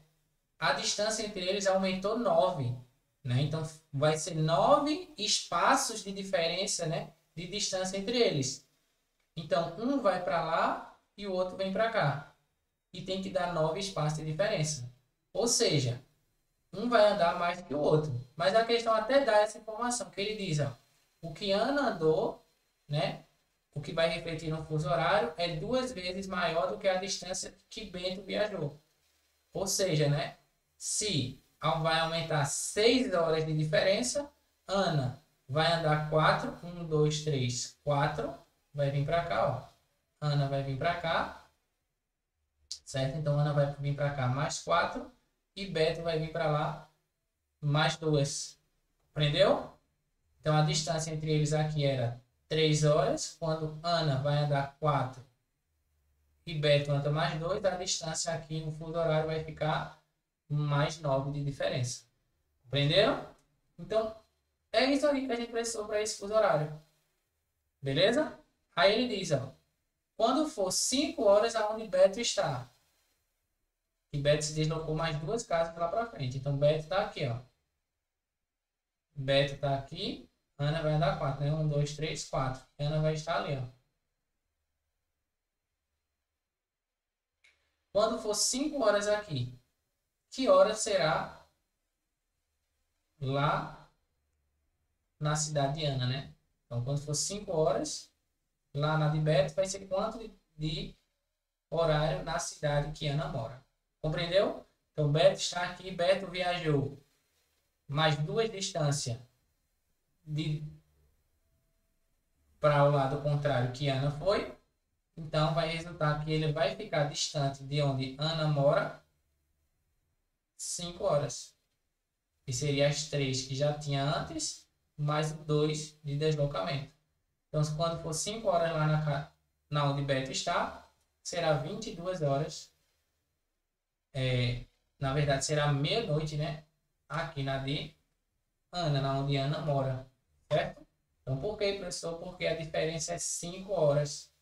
A distância entre eles aumentou 9, né? Então vai ser 9 espaços de diferença, né? De distância entre eles. Então um vai para lá e o outro vem para cá. E tem que dar 9 espaços de diferença. Ou seja, um vai andar mais que o outro. Mas a questão até dá essa informação, que ele diz, ó, o que Ana andou, né? O que vai refletir no fuso horário é 2 vezes maior do que a distância que Bento viajou. Ou seja, né? Se vai aumentar 6 horas de diferença, Ana vai andar 4, 1, 2, 3, 4, vai vir para cá, ó. Ana vai vir para cá, certo? Então Ana vai vir para cá mais 4 e Beto vai vir para lá mais 2. Compreendeu? Então a distância entre eles aqui era 3 horas, quando Ana vai andar 4 e Beto anda mais 2, a distância aqui no fuso horário vai ficar mais 9 de diferença. Compreenderam? Então, é isso aí que a gente precisou para esse fuso horário. Beleza? Aí ele diz, ó, quando for 5 horas aonde Beto está. E Beto se deslocou mais 2 casas lá para frente. Então, Beto está aqui, ó. Beto está aqui. Ana vai andar 4, né? 1, 2, 3, 4. Ana vai estar ali, ó. Quando for 5 horas aqui, que hora será lá na cidade de Ana, né? Então, quando for 5 horas, lá na de Beto, vai ser quanto de horário na cidade que Ana mora. Compreendeu? Então, Beto está aqui, Beto viajou mais 2 distâncias para o lado contrário que Ana foi. Então, vai resultar que ele vai ficar distante de onde Ana mora 5 horas. Que seria as 3 que já tinha antes, mais 2 de deslocamento. Então, quando for 5 horas lá na onde Beto está, será 22 horas. Na verdade, será meia-noite, né? Aqui na de Ana, na onde Ana mora. Certo? Então, por que, professor? Porque a diferença é 5 horas.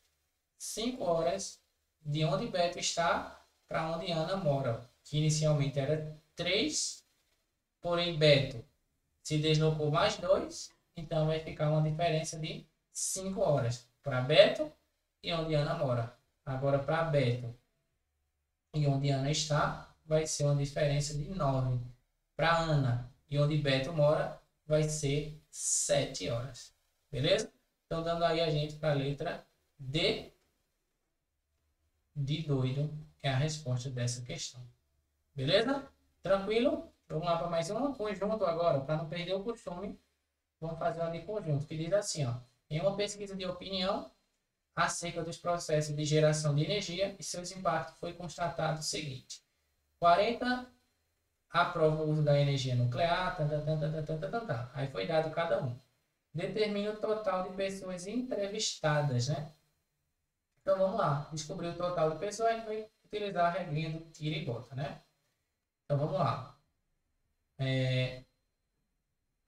5 horas de onde Beto está para onde Ana mora. Que inicialmente era 3, porém Beto se deslocou mais 2, então vai ficar uma diferença de 5 horas para Beto e onde Ana mora. Agora, para Beto e onde Ana está, vai ser uma diferença de 9. Para Ana e onde Beto mora, vai ser 7 horas. Beleza? Então, dando aí a gente para a letra D de doido, é a resposta dessa questão. Beleza? Tranquilo? Vamos lá para mais um conjunto agora, para não perder o costume. Vamos fazer uma de conjunto, que diz assim, ó. Em uma pesquisa de opinião acerca dos processos de geração de energia e seus impactos, foi constatado o seguinte. 40 aprovam o uso da energia nuclear, aí foi dado cada um. Determina o total de pessoas entrevistadas, né? Então vamos lá, descobrir o total de pessoas, a gente vai utilizar a regrinha do tira e bota, né? Então vamos lá.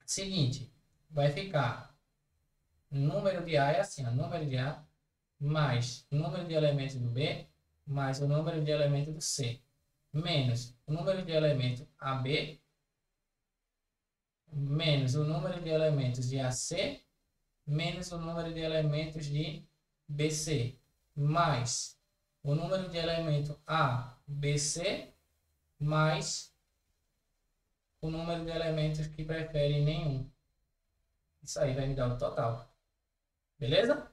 Seguinte, vai ficar número de A é assim, ó, número de A mais o número de elementos do B mais o número de elementos do C menos o número de elementos AB menos o número de elementos de AC menos o número de elementos de BC mais o número de elementos A, BC mais o número de elementos que preferem nenhum. Isso aí vai me dar o total. Beleza?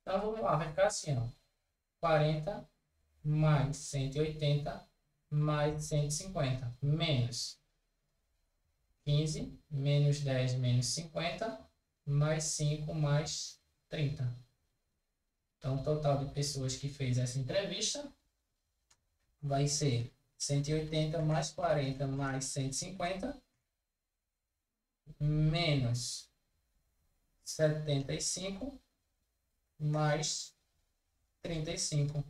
Então vamos lá, vai ficar assim, ó. 40 mais 180 mais 150 menos 15 menos 10 menos 50 mais 5 mais 30. Então, o total de pessoas que fez essa entrevista vai ser 180 mais 40 mais 150 menos 75 mais 35,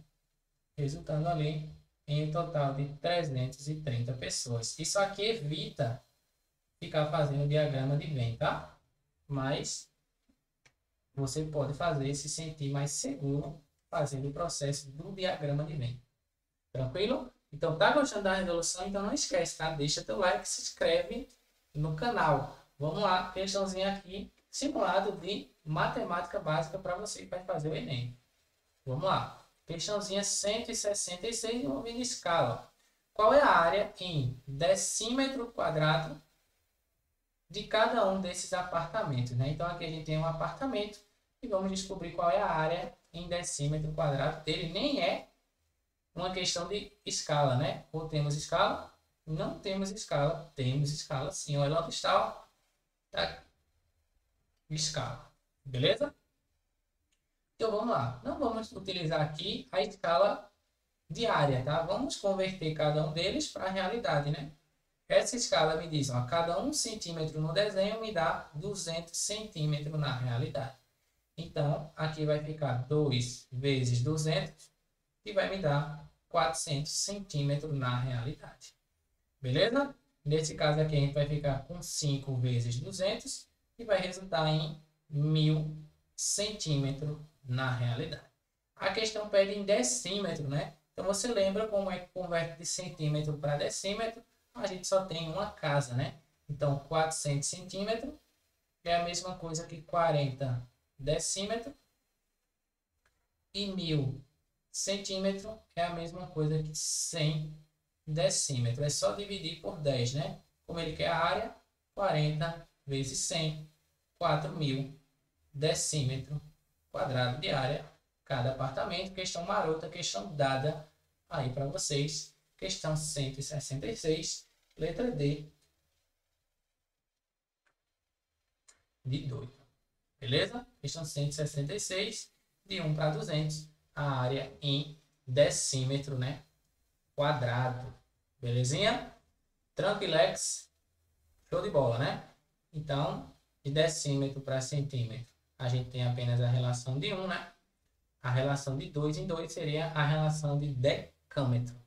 resultando ali em um total de 330 pessoas. Isso aqui evita ficar fazendo diagrama de Venn, tá? Mas você pode fazer, se sentir mais seguro fazendo o processo do diagrama de Venn. Tranquilo? Então, tá gostando da resolução? Então não esquece, tá? Deixa teu like e se inscreve no canal. Vamos lá, questãozinha aqui, simulado de matemática básica para você que vai fazer o Enem. Vamos lá. Questãozinha 166 envolvendo escala. Qual é a área em decímetro quadrado de cada um desses apartamentos, né? Então aqui a gente tem um apartamento e vamos descobrir qual é a área em decímetro quadrado. Ele nem é uma questão de escala, né? Ou temos escala? Não temos escala. Temos escala sim. Olha onde está, ó. Tá. Escala. Beleza? Então vamos lá. Não vamos utilizar aqui a escala diária, tá? Vamos converter cada um deles para a realidade, né? Essa escala me diz, ó, cada 1 centímetro no desenho me dá 200 centímetros na realidade. Então, aqui vai ficar 2 vezes 200 e vai me dar 400 centímetros na realidade. Beleza? Nesse caso aqui, a gente vai ficar com 5 vezes 200 e vai resultar em 1000 centímetros na realidade. A questão pede em decímetro, né? Então, você lembra como é que converte de centímetro para decímetro? A gente só tem uma casa, né? Então, 400 centímetros é a mesma coisa que 40 decímetros. E 1000 centímetros é a mesma coisa que 100 decímetros. É só dividir por 10, né? Como ele quer a área, 40 vezes 100, 4.000 decímetros quadrado de área cada apartamento. Questão marota, questão dada aí para vocês. Questão 166, letra D, de 2. Beleza? Questão 166, de 1 para 200, a área em decímetro, né? Quadrado. Belezinha? Tranquilex. Show de bola, né? Então, de decímetro para centímetro, a gente tem apenas a relação de 1, né? A relação de 2 em 2 seria a relação de decâmetro.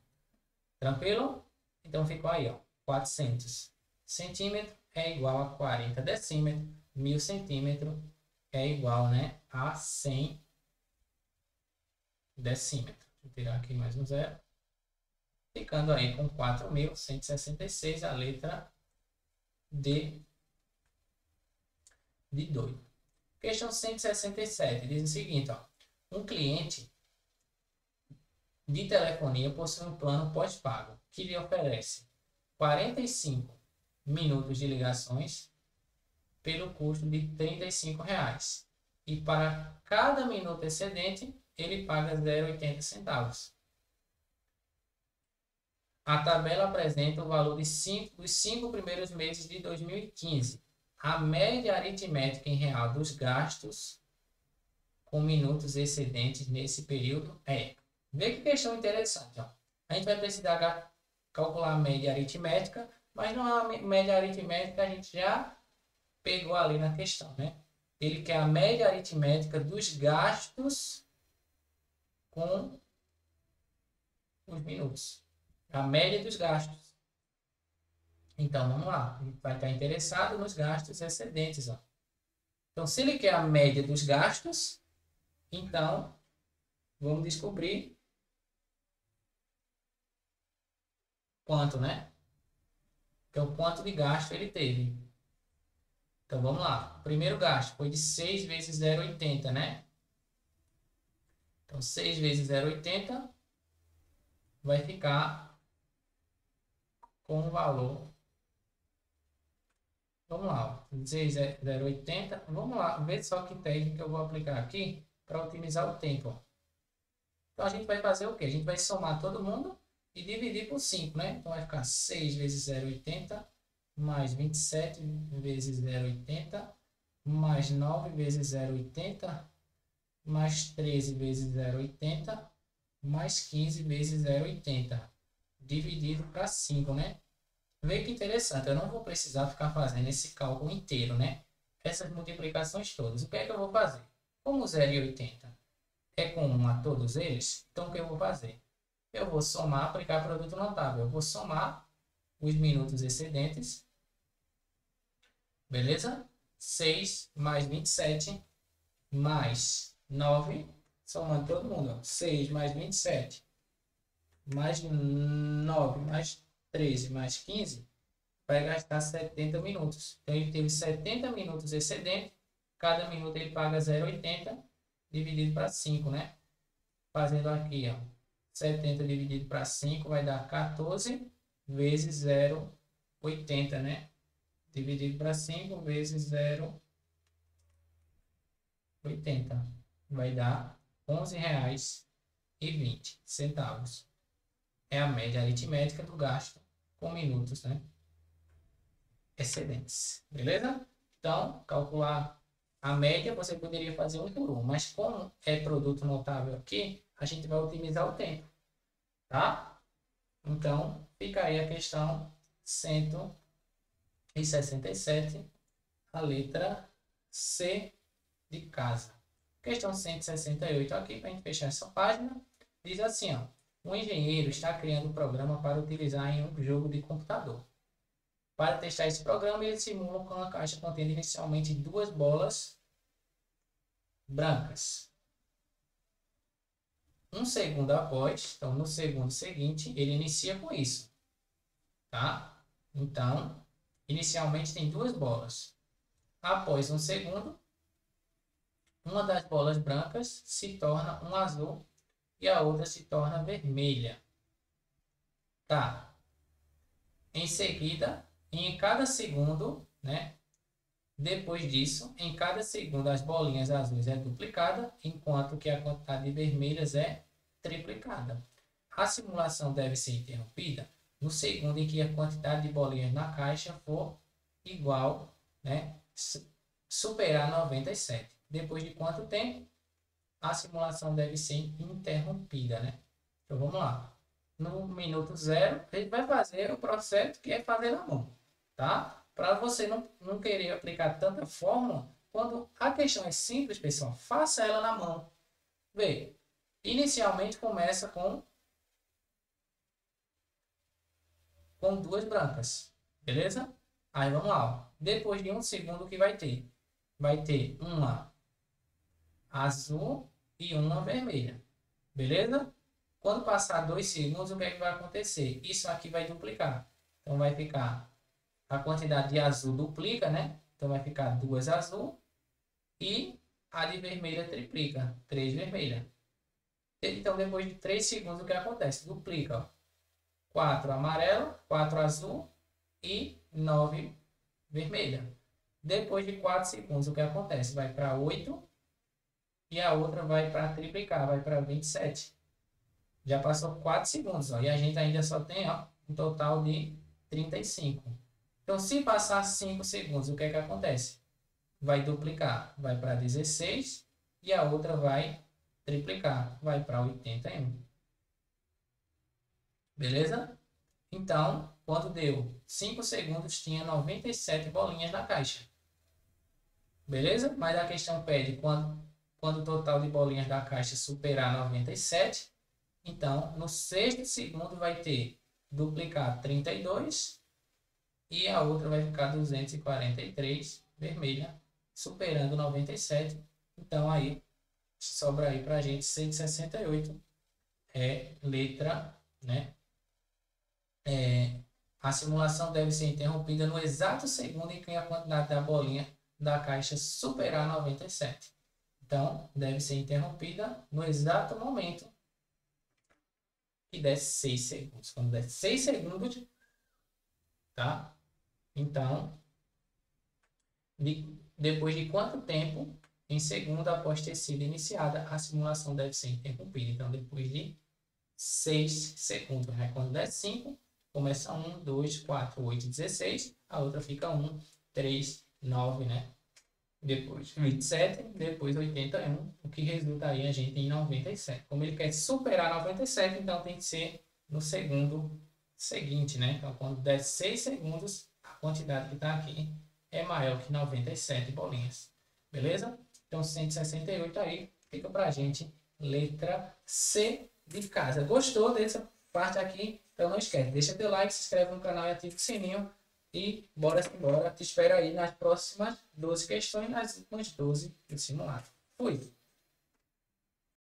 Tranquilo? Então ficou aí, ó. 400 centímetros é igual a 40 decímetros. 1000 centímetros é igual, né, a 100 decímetros. Vou tirar aqui mais um zero. Ficando aí com 4.166, a letra D de 2. Questão 167 diz o seguinte, ó. Um cliente de telefonia possui um plano pós-pago que lhe oferece 45 minutos de ligações pelo custo de R$ 35. E para cada minuto excedente, ele paga 0,80 centavos. A tabela apresenta o valor dos 5 primeiros meses de 2015. A média aritmética em real dos gastos com minutos excedentes nesse período é... Vê que questão interessante, ó. A gente vai precisar calcular a média aritmética, mas não é a média aritmética, a gente já pegou ali na questão, né? Ele quer a média aritmética dos gastos com os minutos. A média dos gastos. Então, vamos lá. Ele vai estar interessado nos gastos excedentes, ó. Então, se ele quer a média dos gastos, então, vamos descobrir quanto, né? Então, quanto de gasto ele teve. Então, vamos lá. O primeiro gasto foi de 6 vezes 0,80, né? Então, 6 vezes 0,80 vai ficar com o valor. Vamos lá. 6 é 0,80. Vamos lá. Vê só que técnica eu vou aplicar aqui para otimizar o tempo. Ó. Então a gente vai fazer o quê? A gente vai somar todo mundo e dividir por 5, né? Então vai ficar 6 vezes 0,80 mais 27 vezes 0,80 mais 9 vezes 0,80 mais 13 vezes 0,80 mais 15 vezes 0,80 dividido para 5, né? Vê que interessante, eu não vou precisar ficar fazendo esse cálculo inteiro, né? Essas multiplicações todas. O que é que eu vou fazer? Como 0,80 é comum a todos eles, então o que eu vou fazer? Eu vou somar, aplicar produto notável. Eu vou somar os minutos excedentes, beleza? 6 mais 27 mais 9, somando todo mundo, ó. 6 mais 27 mais 9 mais 13 mais 15, vai gastar 70 minutos. Então, ele teve 70 minutos excedente. Cada minuto ele paga 0,80 dividido para 5, né? Fazendo aqui, ó, 70 dividido para 5 vai dar 14 vezes 0,80, né? Dividido para 5 vezes 0,80. Vai dar R$11,20. É a média aritmética do gasto com minutos, né? Excedentes, beleza? Então, calcular a média você poderia fazer um por um, mas como é produto notável aqui, a gente vai otimizar o tempo, tá? Então, fica aí a questão 167, a letra C de casa. Questão 168 aqui, para a gente fechar essa página, diz assim, ó, um engenheiro está criando um programa para utilizar em um jogo de computador. Para testar esse programa, ele simula com uma caixa contendo inicialmente 2 bolas brancas. Um segundo após, então no segundo seguinte, ele inicia com isso, tá? Então, inicialmente tem 2 bolas. Após um segundo, uma das bolas brancas se torna um azul e a outra se torna vermelha. Tá? Em seguida, em cada segundo, né? Depois disso, em cada segundo as bolinhas azuis é duplicada, enquanto que a quantidade de vermelhas é triplicada. A simulação deve ser interrompida no segundo em que a quantidade de bolinhas na caixa for igual, né, superar 97. Depois de quanto tempo a simulação deve ser interrompida, né? Então vamos lá. No minuto 0, a gente vai fazer o processo que é fazer na mão, tá? Para você não querer aplicar tanta fórmula, quando a questão é simples, pessoal, faça ela na mão. Vê, inicialmente começa com 2 brancas, beleza? Aí vamos lá, ó. Depois de um segundo, o que vai ter? Vai ter uma azul e uma vermelha, beleza? Quando passar 2 segundos, o que é que vai acontecer? Isso aqui vai duplicar. Então vai ficar a quantidade de azul duplica, né? Então vai ficar 2 azul e a de vermelha triplica, 3 vermelha. Então depois de 3 segundos o que acontece? Duplica, ó. 4 amarelo, 4 azul e 9 vermelha. Depois de 4 segundos o que acontece? Vai para 8 e a outra vai para triplicar, vai para 27. Já passou 4 segundos, ó, e a gente ainda só tem, ó, um total de 35. Então, se passar 5 segundos, o que é que acontece? Vai duplicar, vai para 16 e a outra vai triplicar, vai para 81. Beleza? Então, quando deu 5 segundos, tinha 97 bolinhas na caixa. Beleza? Mas a questão pede quando o total de bolinhas da caixa superar 97. Então, no sexto segundo vai ter duplicar 32 e a outra vai ficar 243 vermelha, superando 97. Então, aí sobra aí para a gente 168 é letra, né? A simulação deve ser interrompida no exato segundo em que a quantidade da bolinha da caixa superar 97. Então, deve ser interrompida no exato momento que der 6 segundos. Quando der 6 segundos, tá? Então, depois de quanto tempo em segundo após ter sido iniciada, a simulação deve ser interrompida. Então, depois de 6 segundos, né? Quando der 5, começa 1, 2, 4, 8, 16. A outra fica 1, 3, 9, né? Depois 27, depois 81, o que resulta aí a gente em 97. Como ele quer superar 97, então tem que ser no segundo seguinte, né? Então, quando der 6 segundos, a quantidade que está aqui é maior que 97 bolinhas. Beleza? Então, 168 aí fica pra gente letra C de casa. Gostou dessa parte aqui? Então não esquece, deixa teu like, se inscreve no canal e ativa o sininho. E bora embora. Te espero aí nas próximas 12 questões, nas últimas 12 do simulado. Fui!